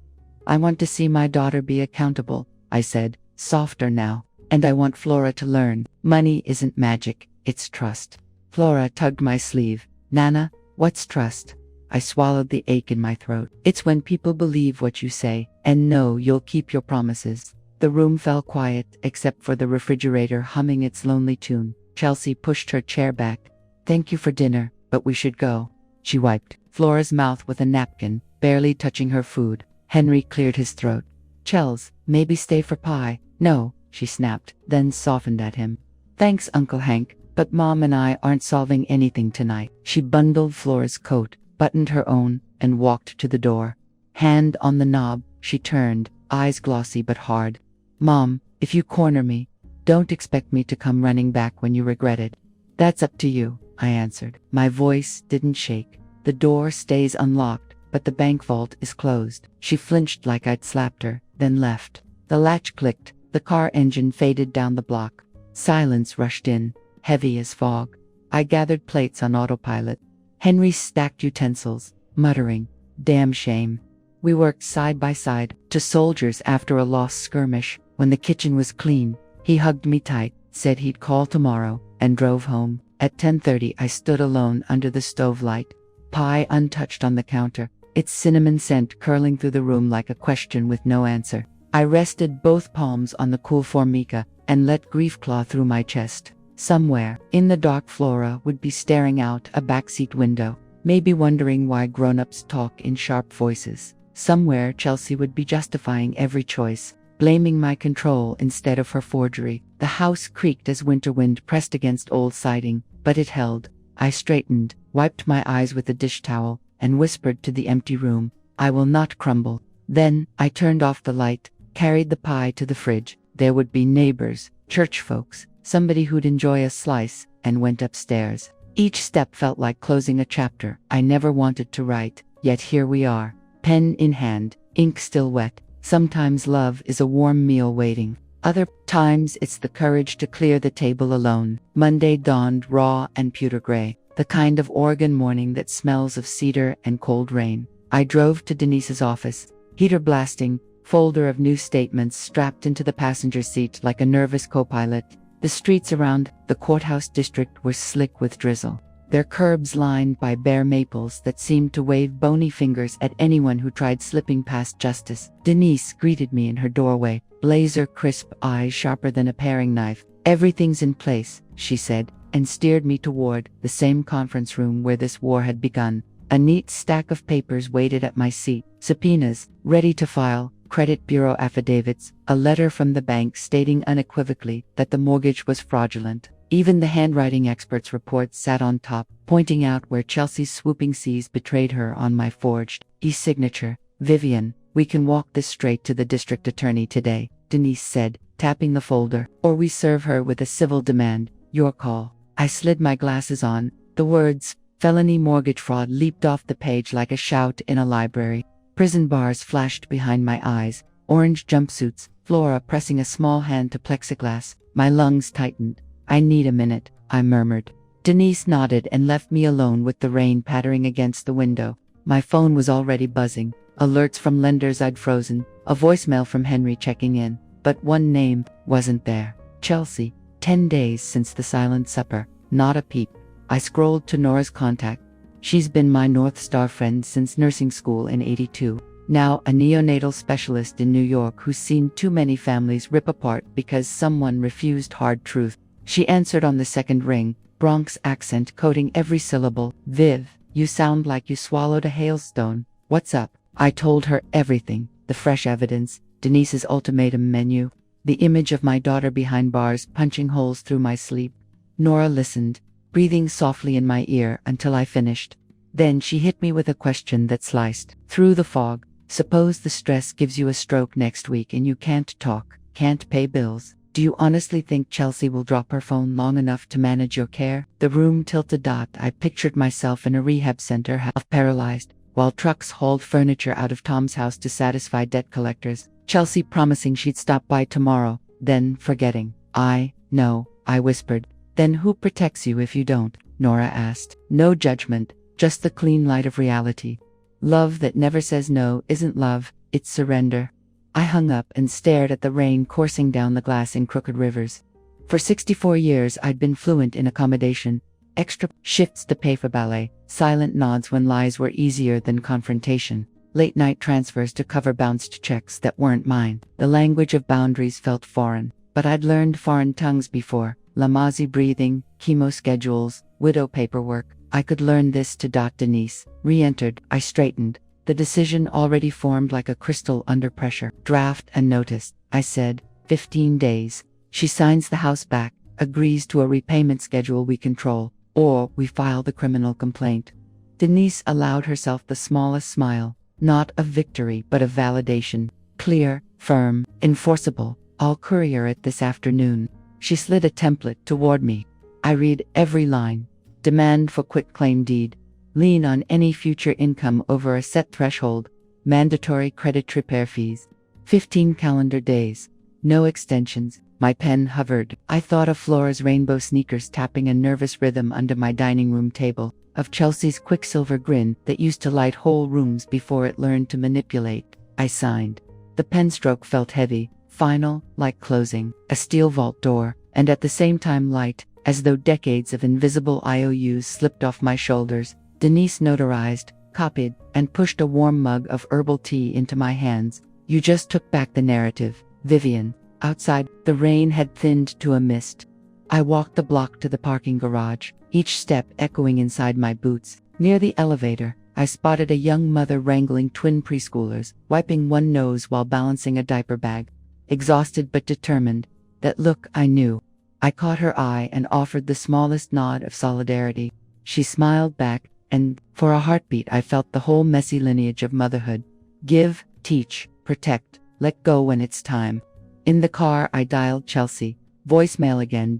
"I want to see my daughter be accountable," I said, softer now. "And I want Flora to learn, money isn't magic, it's trust." Flora tugged my sleeve. "Nana, what's trust?" I swallowed the ache in my throat. "It's when people believe what you say, and know you'll keep your promises." The room fell quiet, except for the refrigerator humming its lonely tune. Chelsea pushed her chair back. "Thank you for dinner, but we should go." She wiped Flora's mouth with a napkin, barely touching her food. Henry cleared his throat. "Chels, maybe stay for pie." "No," she snapped, then softened at him. "Thanks, Uncle Hank, but Mom and I aren't solving anything tonight." She bundled Flora's coat, buttoned her own, and walked to the door. Hand on the knob, she turned, eyes glossy but hard. "Mom, if you corner me, don't expect me to come running back when you regret it." "That's up to you," I answered. My voice didn't shake. "The door stays unlocked, but the bank vault is closed." She flinched like I'd slapped her, then left. The latch clicked, the car engine faded down the block. Silence rushed in, heavy as fog. I gathered plates on autopilot. Henry stacked utensils, muttering, "Damn shame." We worked side by side, to soldiers after a lost skirmish. When the kitchen was clean, he hugged me tight, said he'd call tomorrow, and drove home. At 10:30 I stood alone under the stove light. Pie untouched on the counter, its cinnamon scent curling through the room like a question with no answer. I rested both palms on the cool formica and let grief claw through my chest. Somewhere, in the dark, Flora would be staring out a backseat window, maybe wondering why grown-ups talk in sharp voices. Somewhere, Chelsea would be justifying every choice, blaming my control instead of her forgery. The house creaked as winter wind pressed against old siding, but it held. I straightened, wiped my eyes with a dish towel, and whispered to the empty room, "I will not crumble." Then, I turned off the light, carried the pie to the fridge. There would be neighbors, church folks, somebody who'd enjoy a slice, and went upstairs. Each step felt like closing a chapter I never wanted to write, yet here we are, pen in hand, ink still wet. Sometimes love is a warm meal waiting. Other times it's the courage to clear the table alone. Monday dawned raw and pewter gray, the kind of Oregon morning that smells of cedar and cold rain. I drove to Denise's office, heater blasting, folder of new statements strapped into the passenger seat like a nervous co-pilot. The streets around the courthouse district were slick with drizzle, their curbs lined by bare maples that seemed to wave bony fingers at anyone who tried slipping past justice. Denise greeted me in her doorway, blazer crisp, eyes sharper than a paring knife. "Everything's in place," she said, and steered me toward the same conference room where this war had begun. A neat stack of papers waited at my seat, subpoenas, ready to file, credit bureau affidavits, a letter from the bank stating unequivocally that the mortgage was fraudulent. Even the handwriting expert's report sat on top, pointing out where Chelsea's swooping C's betrayed her on my forged e-signature. "Vivian, we can walk this straight to the district attorney today," Denise said, tapping the folder, "or we serve her with a civil demand. Your call." I slid my glasses on. The words, "felony mortgage fraud," leaped off the page like a shout in a library. Prison bars flashed behind my eyes, orange jumpsuits, Flora pressing a small hand to plexiglass. My lungs tightened. "I need a minute," I murmured. Denise nodded and left me alone with the rain pattering against the window. My phone was already buzzing, alerts from lenders I'd frozen, a voicemail from Henry checking in, but one name wasn't there. Chelsea. 10 days since the silent supper, not a peep. I scrolled to Nora's contact. She's been my North Star friend since nursing school in '82. Now a neonatal specialist in New York who's seen too many families rip apart because someone refused hard truth. She answered on the second ring, Bronx accent coating every syllable. "Viv, you sound like you swallowed a hailstone. What's up?" I told her everything, the fresh evidence, Denise's ultimatum menu, the image of my daughter behind bars punching holes through my sleep. Nora listened, breathing softly in my ear until I finished. Then she hit me with a question that sliced through the fog. "Suppose the stress gives you a stroke next week and you can't talk, can't pay bills. Do you honestly think Chelsea will drop her phone long enough to manage your care?" The room tilted. I pictured myself in a rehab center, half paralyzed, while trucks hauled furniture out of Tom's house to satisfy debt collectors. Chelsea promising she'd stop by tomorrow, then forgetting. "I know," I whispered. "Then who protects you if you don't?" Nora asked. No judgment, just the clean light of reality. Love that never says no isn't love, it's surrender. I hung up and stared at the rain coursing down the glass in crooked rivers. For 64 years I'd been fluent in accommodation, extra shifts to pay for ballet, silent nods when lies were easier than confrontation, late-night transfers to cover bounced checks that weren't mine. The language of boundaries felt foreign, but I'd learned foreign tongues before. Lamazi breathing, chemo schedules, widow paperwork. I could learn this to. Denise re-entered. I straightened, the decision already formed like a crystal under pressure. "Draft and notice," I said. 15 days. She signs the house back, agrees to a repayment schedule we control, or we file the criminal complaint. Denise allowed herself the smallest smile, not of victory but of validation. "Clear, firm, enforceable. I'll courier it this afternoon." She slid a template toward me. I read every line. Demand for quitclaim deed. Lien on any future income over a set threshold. Mandatory credit repair fees. 15 calendar days. No extensions. My pen hovered. I thought of Flora's rainbow sneakers tapping a nervous rhythm under my dining room table, of Chelsea's quicksilver grin that used to light whole rooms before it learned to manipulate. I signed. The pen stroke felt heavy, final, like closing a steel vault door, and at the same time light, as though decades of invisible IOUs slipped off my shoulders. Denise notarized, copied, and pushed a warm mug of herbal tea into my hands. You just took back the narrative, Vivian. Outside, the rain had thinned to a mist. I walked the block to the parking garage, each step echoing inside my boots. Near the elevator, I spotted a young mother wrangling twin preschoolers, wiping one nose while balancing a diaper bag. Exhausted but determined, that look I knew. I caught her eye and offered the smallest nod of solidarity. She smiled back, and, for a heartbeat, I felt the whole messy lineage of motherhood. Give, teach, protect, let go when it's time. In the car, I dialed Chelsea. Voicemail again.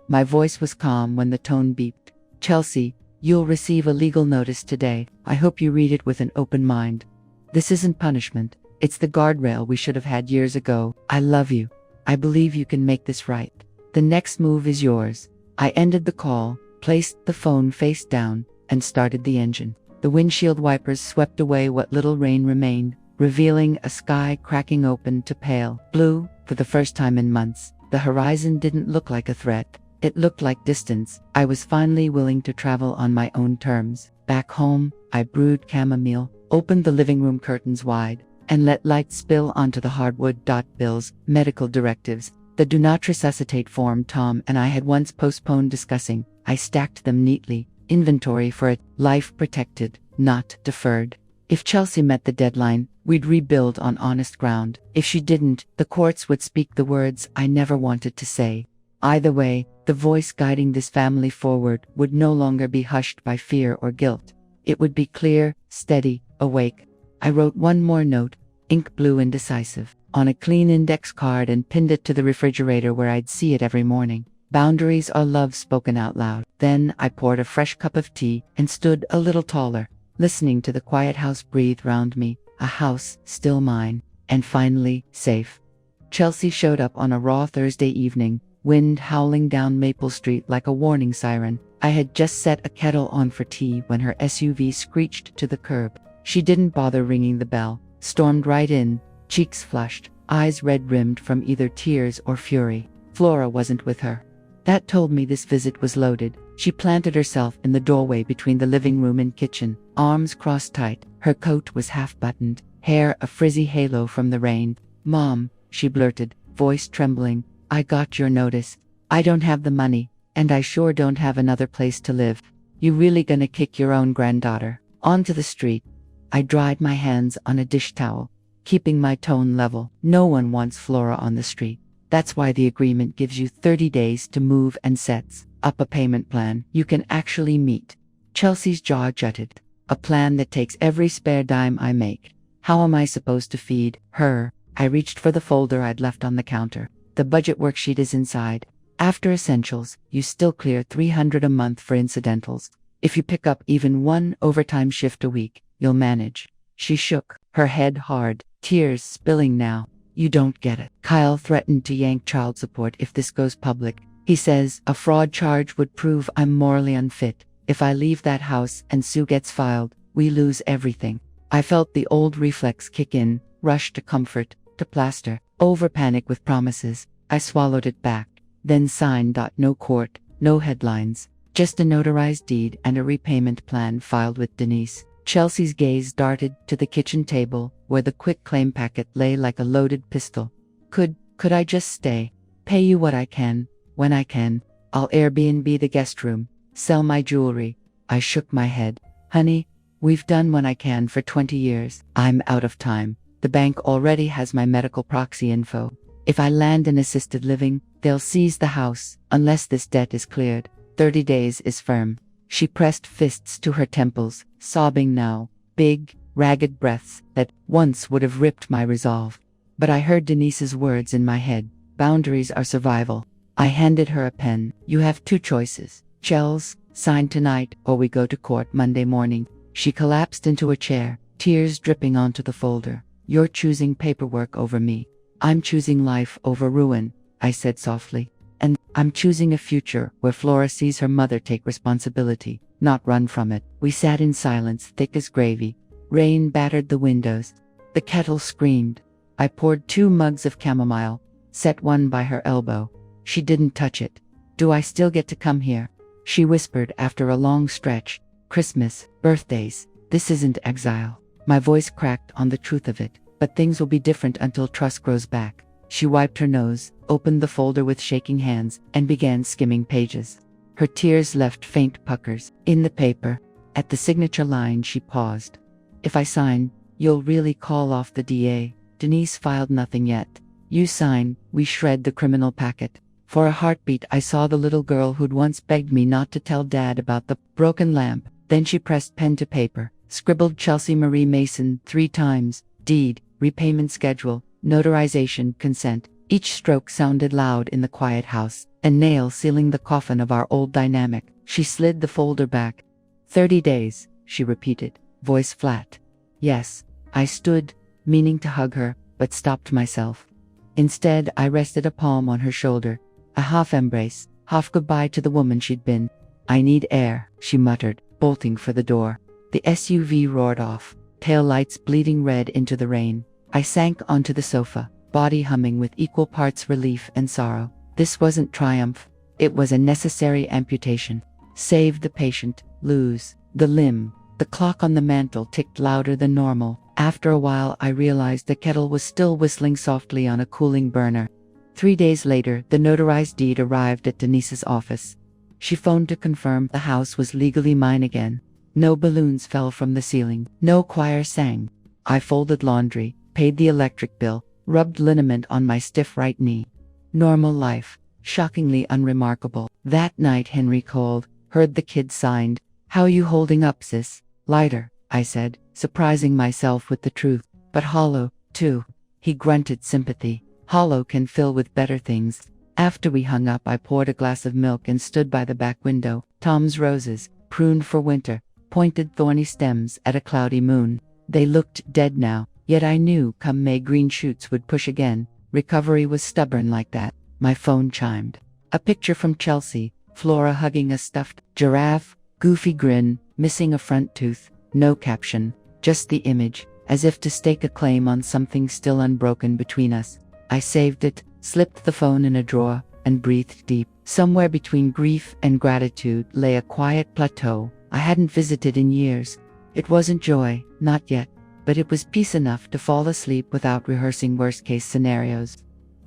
My voice was calm when the tone beeped. Chelsea, you'll receive a legal notice today. I hope you read it with an open mind. This isn't punishment. It's the guardrail we should have had years ago. I love you. I believe you can make this right. The next move is yours. I ended the call, placed the phone face down, and started the engine. The windshield wipers swept away what little rain remained, revealing a sky cracking open to pale blue for the first time in months. The horizon didn't look like a threat. It looked like distance. I was finally willing to travel on my own terms. Back home, I brewed chamomile, opened the living room curtains wide, and let light spill onto the hardwood. Bills, medical directives, the do not resuscitate form Tom and I had once postponed discussing. I stacked them neatly. Inventory for it, life protected, not deferred. If Chelsea met the deadline, we'd rebuild on honest ground. If she didn't, the courts would speak the words I never wanted to say. Either way, the voice guiding this family forward would no longer be hushed by fear or guilt. It would be clear, steady, awake. I wrote one more note, ink blue and decisive, on a clean index card and pinned it to the refrigerator where I'd see it every morning. Boundaries are love spoken out loud. Then I poured a fresh cup of tea and stood a little taller, listening to the quiet house breathe round me, a house still mine, and finally safe. Chelsea showed up on a raw Thursday evening, wind howling down Maple Street like a warning siren. I had just set a kettle on for tea when her SUV screeched to the curb. She didn't bother ringing the bell, stormed right in, cheeks flushed, eyes red-rimmed from either tears or fury. Flora wasn't with her. That told me this visit was loaded. She planted herself in the doorway between the living room and kitchen, arms crossed tight. Her coat was half-buttoned, hair a frizzy halo from the rain. "Mom," she blurted, voice trembling, "I got your notice. I don't have the money, and I sure don't have another place to live. You really gonna kick your own granddaughter onto the street?" I dried my hands on a dish towel, keeping my tone level. No one wants Flora on the street. That's why the agreement gives you 30 days to move and sets up a payment plan you can actually meet. Chelsea's jaw jutted. A plan that takes every spare dime I make. How am I supposed to feed her? I reached for the folder I'd left on the counter. The budget worksheet is inside. After essentials, you still clear $300 a month for incidentals. If you pick up even one overtime shift a week, you'll manage. She shook, her head hard, tears spilling now. "You don't get it. Kyle threatened to yank child support if this goes public. He says a fraud charge would prove I'm morally unfit. If I leave that house and Sue gets filed, we lose everything." I felt the old reflex kick in, rush to comfort, to plaster, over-panic with promises. I swallowed it back, then signed. No court, no headlines, just a notarized deed and a repayment plan filed with Denise. Chelsea's gaze darted to the kitchen table, where the quitclaim packet lay like a loaded pistol. Could I just stay? Pay you what I can, when I can. I'll Airbnb the guest room, sell my jewelry. I shook my head. "Honey, we've done what I can for 20 years. I'm out of time. The bank already has my medical proxy info. If I land in assisted living, they'll seize the house, unless this debt is cleared. 30 days is firm." She pressed fists to her temples, sobbing now, big, ragged breaths that once would have ripped my resolve. But I heard Denise's words in my head. Boundaries are survival. I handed her a pen. "You have two choices. Chels, sign tonight or we go to court Monday morning." She collapsed into a chair, tears dripping onto the folder. "You're choosing paperwork over me. I'm choosing life over ruin," I said softly. "And I'm choosing a future where Flora sees her mother take responsibility, not run from it." We sat in silence, thick as gravy. Rain battered the windows. The kettle screamed. I poured 2 mugs of chamomile, set one by her elbow. She didn't touch it. "Do I still get to come here?" She whispered after a long stretch. "Christmas, birthdays, This isn't exile. My voice cracked on the truth of it. But things will be different until trust grows back. She wiped her nose, opened the folder with shaking hands, and began skimming pages. Her tears left faint puckers. In the paper, at the signature line, she paused. If I sign, you'll really call off the DA. Denise filed nothing yet. You sign, we shred the criminal packet. For a heartbeat, I saw the little girl who'd once begged me not to tell Dad about the broken lamp. Then she pressed pen to paper, scribbled Chelsea Marie Mason 3 times, deed, repayment schedule, notarization, consent. Each stroke sounded loud in the quiet house, a nail sealing the coffin of our old dynamic. She slid the folder back. 30 days, she repeated, voice flat. Yes, I stood, meaning to hug her, but stopped myself. Instead, I rested a palm on her shoulder, a half embrace, half goodbye to the woman she'd been. I need air, she muttered, bolting for the door. The SUV roared off, tail lights bleeding red into the rain. I sank onto the sofa, body humming with equal parts relief and sorrow. This wasn't triumph. It was a necessary amputation. Save the patient, lose the limb. The clock on the mantel ticked louder than normal. After a while, I realized the kettle was still whistling softly on a cooling burner. 3 days later, the notarized deed arrived at Denise's office. She phoned to confirm the house was legally mine again. No balloons fell from the ceiling. No choir sang. I folded laundry, paid the electric bill, rubbed liniment on my stiff right knee. Normal life, shockingly unremarkable. That night Henry called, heard the kids signed. How you holding up, sis? Lighter, I said, surprising myself with the truth, but hollow, too. He grunted sympathy. Hollow can fill with better things. After we hung up, I poured a glass of milk and stood by the back window. Tom's roses, pruned for winter, pointed thorny stems at a cloudy moon. They looked dead now, yet I knew come May green shoots would push again. Recovery was stubborn like that. My phone chimed. A picture from Chelsea, Flora hugging a stuffed giraffe, goofy grin, missing a front tooth. No caption, just the image, as if to stake a claim on something still unbroken between us. I saved it, slipped the phone in a drawer, and breathed deep. Somewhere between grief and gratitude lay a quiet plateau I hadn't visited in years. It wasn't joy, not yet, but it was peace enough to fall asleep without rehearsing worst-case scenarios.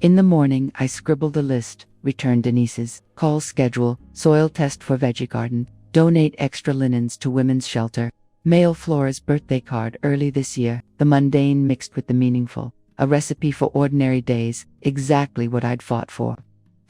In the morning, I scribbled a list, returned Denise's, call schedule, soil test for veggie garden, donate extra linens to women's shelter, mail Flora's birthday card early this year, the mundane mixed with the meaningful. A recipe for ordinary days, exactly what I'd fought for.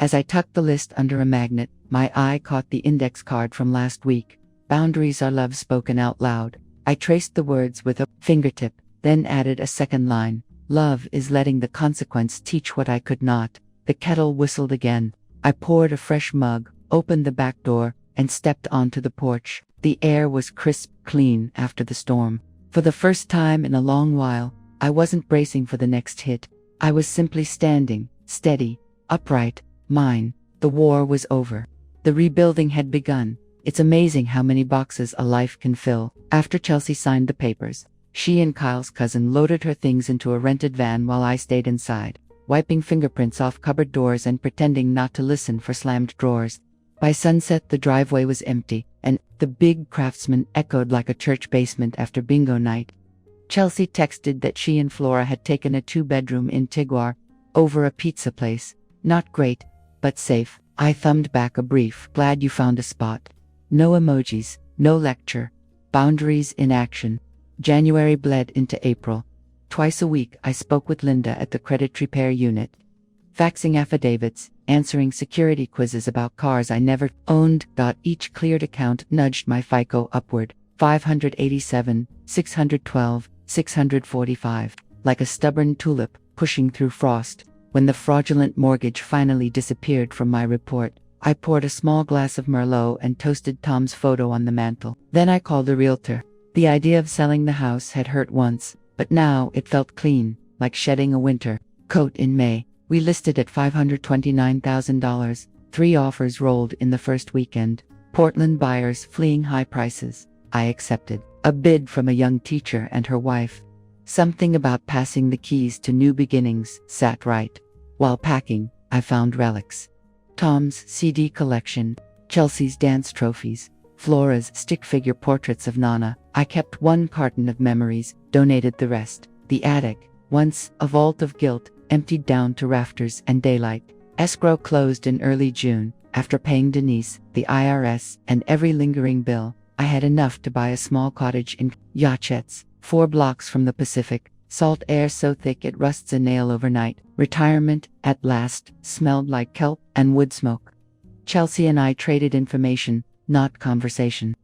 As I tucked the list under a magnet, my eye caught the index card from last week. Boundaries are love spoken out loud. I traced the words with a fingertip, then added a second line. Love is letting the consequence teach what I could not. The kettle whistled again. I poured a fresh mug, opened the back door, and stepped onto the porch. The air was crisp, clean after the storm. For the first time in a long while, I wasn't bracing for the next hit. I was simply standing, steady, upright, mine. The war was over. The rebuilding had begun. It's amazing how many boxes a life can fill. After Chelsea signed the papers, she and Kyle's cousin loaded her things into a rented van while I stayed inside, wiping fingerprints off cupboard doors and pretending not to listen for slammed drawers. By sunset, the driveway was empty, and the big Craftsman echoed like a church basement after bingo night. Chelsea texted that she and Flora had taken a 2-bedroom in Tiguar, over a pizza place. Not great, but safe. I thumbed back a brief, glad you found a spot. No emojis, no lecture. Boundaries in action. January bled into April. Twice a week I spoke with Linda at the credit repair unit. Faxing affidavits, answering security quizzes about cars I never owned. Each cleared account nudged my FICO upward. 587, 612, 645, like a stubborn tulip pushing through frost. When the fraudulent mortgage finally disappeared from my report, I poured a small glass of Merlot and toasted Tom's photo on the mantel. Then I called a realtor. The idea of selling the house had hurt once, but now it felt clean, like shedding a winter coat in May. We listed at $529,000. 3 offers rolled in the first weekend. Portland buyers fleeing high prices. I accepted. A bid from a young teacher and her wife. Something about passing the keys to new beginnings sat right. While packing, I found relics. Tom's CD collection, Chelsea's dance trophies, Flora's stick figure portraits of Nana. I kept one carton of memories, donated the rest. The attic, once a vault of guilt, emptied down to rafters and daylight. Escrow closed in early June. After paying Denise, the IRS, and every lingering bill, I had enough to buy a small cottage in Yachets, 4 blocks from the Pacific. Salt air so thick it rusts a nail overnight. Retirement, at last, smelled like kelp and wood smoke. Chelsea and I traded information, not conversation.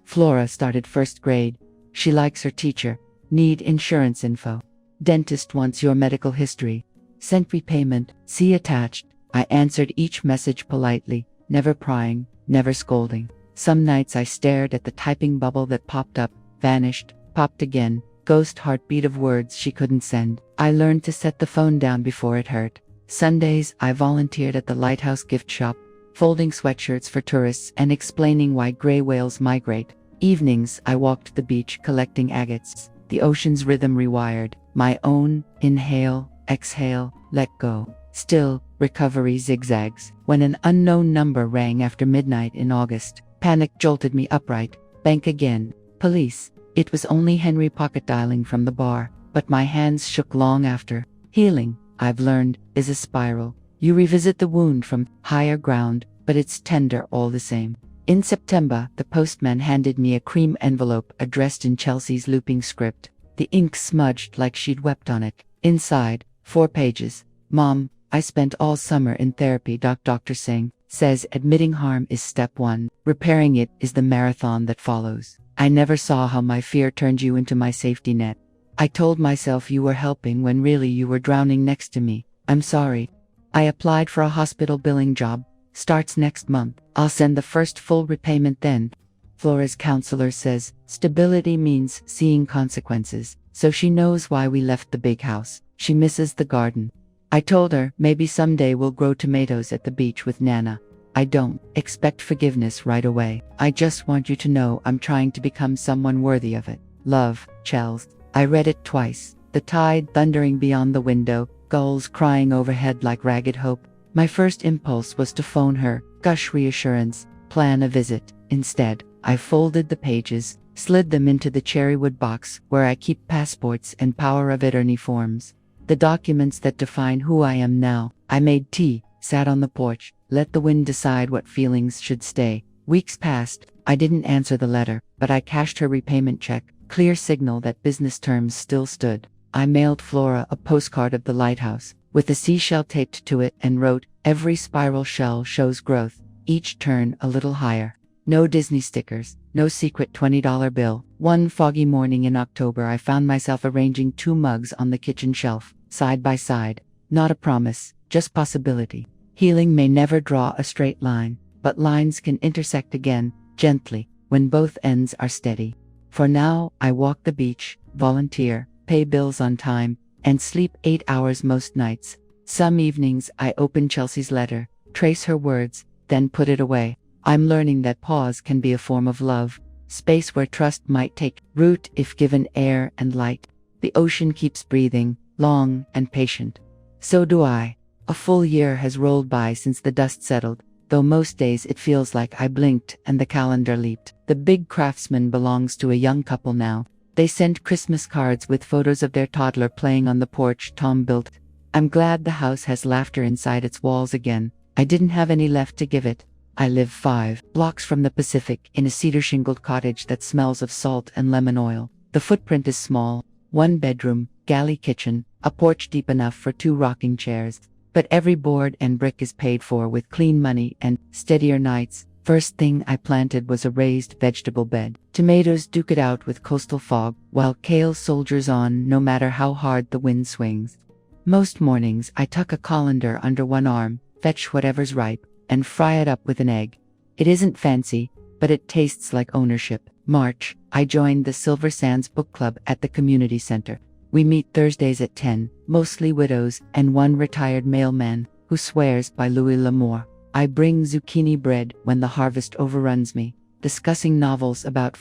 Flora started first grade. She likes her teacher. Need insurance info. Dentist wants your medical history. Sent repayment, see attached. I answered each message politely, never prying, never scolding. Some nights I stared at the typing bubble that popped up, vanished, popped again, ghost heartbeat of words she couldn't send. I learned to set the phone down before it hurt. Sundays, I volunteered at the Lighthouse gift shop, folding sweatshirts for tourists and explaining why gray whales migrate. Evenings, I walked the beach collecting agates, the ocean's rhythm rewired, my own, inhale, exhale, let go. Still, recovery zigzags. When an unknown number rang after midnight in August, panic jolted me upright. Bank again. Police. It was only Henry pocket dialing from the bar, but my hands shook long after. Healing, I've learned, is a spiral. You revisit the wound from higher ground, but it's tender all the same. In September, the postman handed me a cream envelope addressed in Chelsea's looping script. The ink smudged like she'd wept on it. Inside, 4 pages. Mom, I spent all summer in therapy. Dr. Singh says admitting harm is step 1. Repairing it is the marathon that follows. I never saw how my fear turned you into my safety net. I told myself you were helping when really you were drowning next to me. I'm sorry. I applied for a hospital billing job. Starts next month. I'll send the first full repayment then. Flora's counselor says stability means seeing consequences, so she knows why we left the big house. She misses the garden. I told her maybe someday we'll grow tomatoes at the beach with Nana. I don't expect forgiveness right away. I just want you to know I'm trying to become someone worthy of it. Love, Chels. I read it twice. The tide thundering beyond the window, gulls crying overhead like ragged hope. My first impulse was to phone her, gush reassurance, plan a visit. Instead, I folded the pages, slid them into the cherrywood box where I keep passports and power of attorney forms. The documents that define who I am now. I made tea, sat on the porch, let the wind decide what feelings should stay. Weeks passed. I didn't answer the letter, but I cashed her repayment check, clear signal that business terms still stood. I mailed Flora a postcard of the lighthouse, with a seashell taped to it, and wrote, every spiral shell shows growth, each turn a little higher. No Disney stickers, no secret $20 bill. One foggy morning in October, I found myself arranging 2 mugs on the kitchen shelf, side by side. Not a promise, just possibility. Healing may never draw a straight line, but lines can intersect again, gently, when both ends are steady. For now, I walk the beach, volunteer, pay bills on time, and sleep 8 hours most nights. Some evenings, I open Chelsea's letter, trace her words, then put it away. I'm learning that pause can be a form of love, space where trust might take root if given air and light. The ocean keeps breathing, long and patient. So do I. A full year has rolled by since the dust settled, though most days it feels like I blinked and the calendar leaped. The big craftsman belongs to a young couple now. They sent Christmas cards with photos of their toddler playing on the porch Tom built. I'm glad the house has laughter inside its walls again. I didn't have any left to give it. I live 5 blocks from the Pacific in a cedar-shingled cottage that smells of salt and lemon oil. The footprint is small, 1 bedroom, galley kitchen, a porch deep enough for 2 rocking chairs. But every board and brick is paid for with clean money and steadier nights. First thing I planted was a raised vegetable bed. Tomatoes duke it out with coastal fog, while kale soldiers on no matter how hard the wind swings. Most mornings I tuck a colander under one arm, fetch whatever's ripe, and fry it up with an egg. It isn't fancy, but it tastes like ownership. March, I joined the Silver Sands Book Club at the community center. We meet Thursdays at 10, mostly widows and 1 retired mailman who swears by Louis L'Amour. I bring zucchini bread when the harvest overruns me. Discussing novels about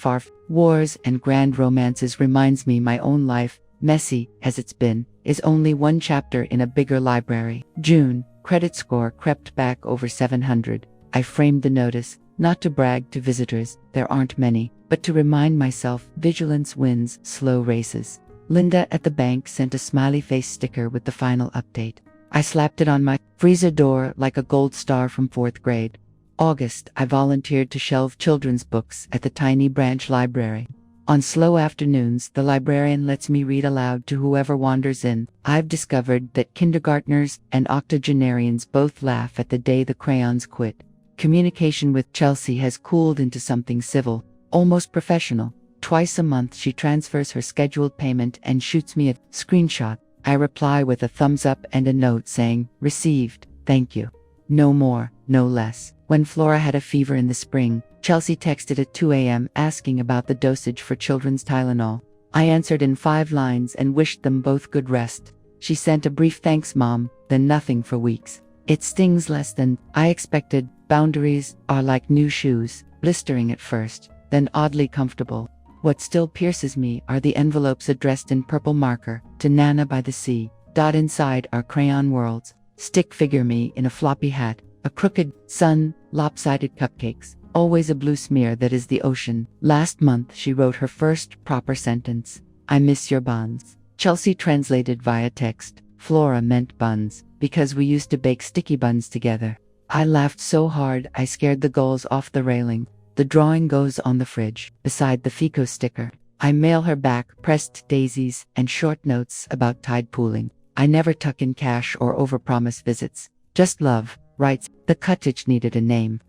wars and grand romances reminds me my own life, messy as it's been, is only 1 chapter in a bigger library. June, credit score crept back over 700. I framed the notice, Not to brag to visitors, there aren't many, but to remind myself vigilance wins slow races. Linda at the bank sent a smiley face sticker with the final update. I slapped it on my freezer door like a gold star from 4th grade. August, I volunteered to shelve children's books at the tiny branch library. On slow afternoons, the librarian lets me read aloud to whoever wanders in. I've discovered that kindergartners and octogenarians both laugh at the day the crayons quit. Communication with Chelsea has cooled into something civil, almost professional. Twice a month she transfers her scheduled payment and shoots me a screenshot. I reply with a thumbs up and a note saying, "Received, thank you." No more, no less. When Flora had a fever in the spring, Chelsea texted at 2 a.m. asking about the dosage for children's Tylenol. I answered in 5 lines and wished them both good rest. She sent a brief "thanks, Mom," then nothing for weeks. It stings less than I expected. Boundaries are like new shoes, blistering at first, then oddly comfortable. What still pierces me are the envelopes addressed in purple marker, to Nana by the sea. Inside are crayon worlds, stick figure me in a floppy hat, a crooked sun, lopsided cupcakes, always a blue smear that is the ocean. Last month she wrote her first proper sentence. "I miss your buns." Chelsea translated via text. Flora meant buns, because we used to bake sticky buns together. I laughed so hard I scared the gulls off the railing. The drawing goes on the fridge, beside the Fico sticker. I mail her back pressed daisies and short notes about tide pooling. I never tuck in cash or overpromise visits. Just love, writes. The cottage needed a name.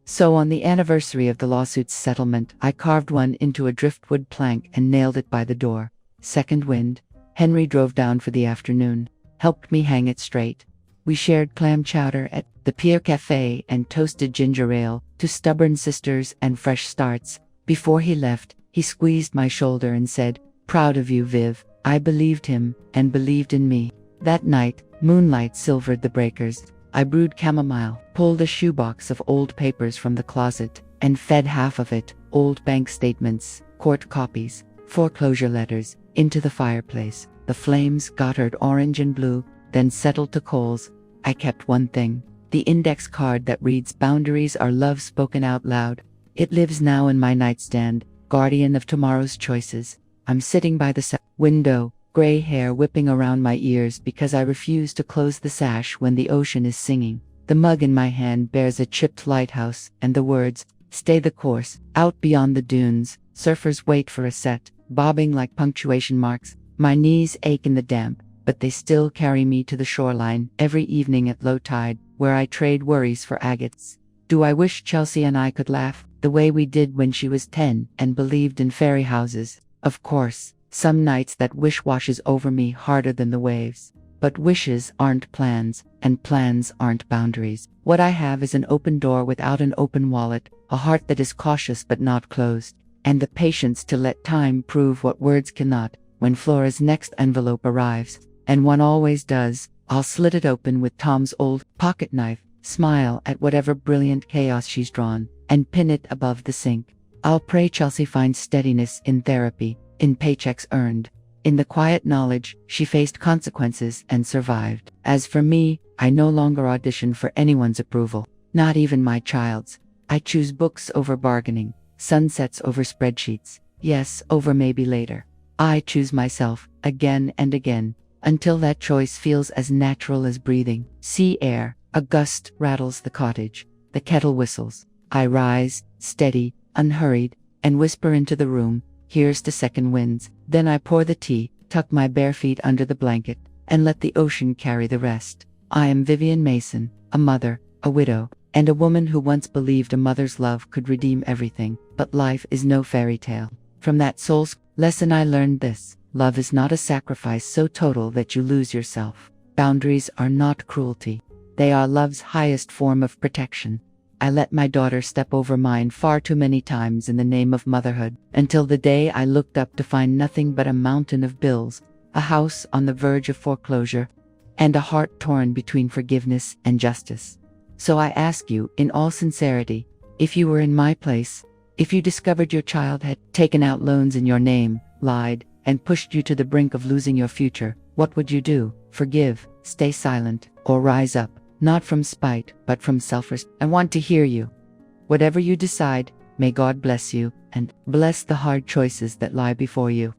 So on the anniversary of the lawsuit's settlement, I carved one into a driftwood plank and nailed it by the door. Second wind. Henry drove down for the afternoon, helped me hang it straight. We shared clam chowder at the Pier Cafe and toasted ginger ale, 2 stubborn sisters and fresh starts. Before he left, he squeezed my shoulder and said, "Proud of you, Viv." I believed him, and believed in me. That night, moonlight silvered the breakers. I brewed chamomile, pulled a shoebox of old papers from the closet, and fed half of it, old bank statements, court copies, foreclosure letters, into the fireplace. The flames guttered orange and blue, then settled to coals. I kept one thing, the index card that reads "Boundaries are love spoken out loud." It lives now in my nightstand, guardian of tomorrow's choices. I'm sitting by the window, gray hair whipping around my ears because I refuse to close the sash when the ocean is singing. The mug in my hand bears a chipped lighthouse and the words, "Stay the course." Out beyond the dunes, surfers wait for a set, bobbing like punctuation marks. My knees ache in the damp, but they still carry me to the shoreline every evening at low tide, where I trade worries for agates. Do I wish Chelsea and I could laugh the way we did when she was 10 and believed in fairy houses? Of course, some nights that wish washes over me harder than the waves. But wishes aren't plans, and plans aren't boundaries. What I have is an open door without an open wallet, a heart that is cautious but not closed, and the patience to let time prove what words cannot. When Flora's next envelope arrives, and one always does, I'll slit it open with Tom's old pocket knife, smile at whatever brilliant chaos she's drawn, and pin it above the sink. I'll pray Chelsea finds steadiness in therapy, in paychecks earned, in the quiet knowledge she faced consequences and survived. As for me, I no longer audition for anyone's approval, not even my child's. I choose books over bargaining, sunsets over spreadsheets, yes over maybe later. I choose myself, again and again, until that choice feels as natural as breathing. Sea air, a gust rattles the cottage, the kettle whistles. I rise, steady, unhurried, and whisper into the room, "Here's to second winds." Then I pour the tea, tuck my bare feet under the blanket, and let the ocean carry the rest. I am Vivian Mason, a mother, a widow, and a woman who once believed a mother's love could redeem everything, but life is no fairy tale. From that soul's lesson I learned this: love is not a sacrifice so total that you lose yourself. Boundaries are not cruelty. They are love's highest form of protection. I let my daughter step over mine far too many times in the name of motherhood, until the day I looked up to find nothing but a mountain of bills, a house on the verge of foreclosure, and a heart torn between forgiveness and justice. So I ask you, in all sincerity, if you were in my place, if you discovered your child had taken out loans in your name, lied, and pushed you to the brink of losing your future, what would you do? Forgive, stay silent, or rise up, not from spite, but from self-respect? I want to hear you. Whatever you decide, may God bless you and bless the hard choices that lie before you.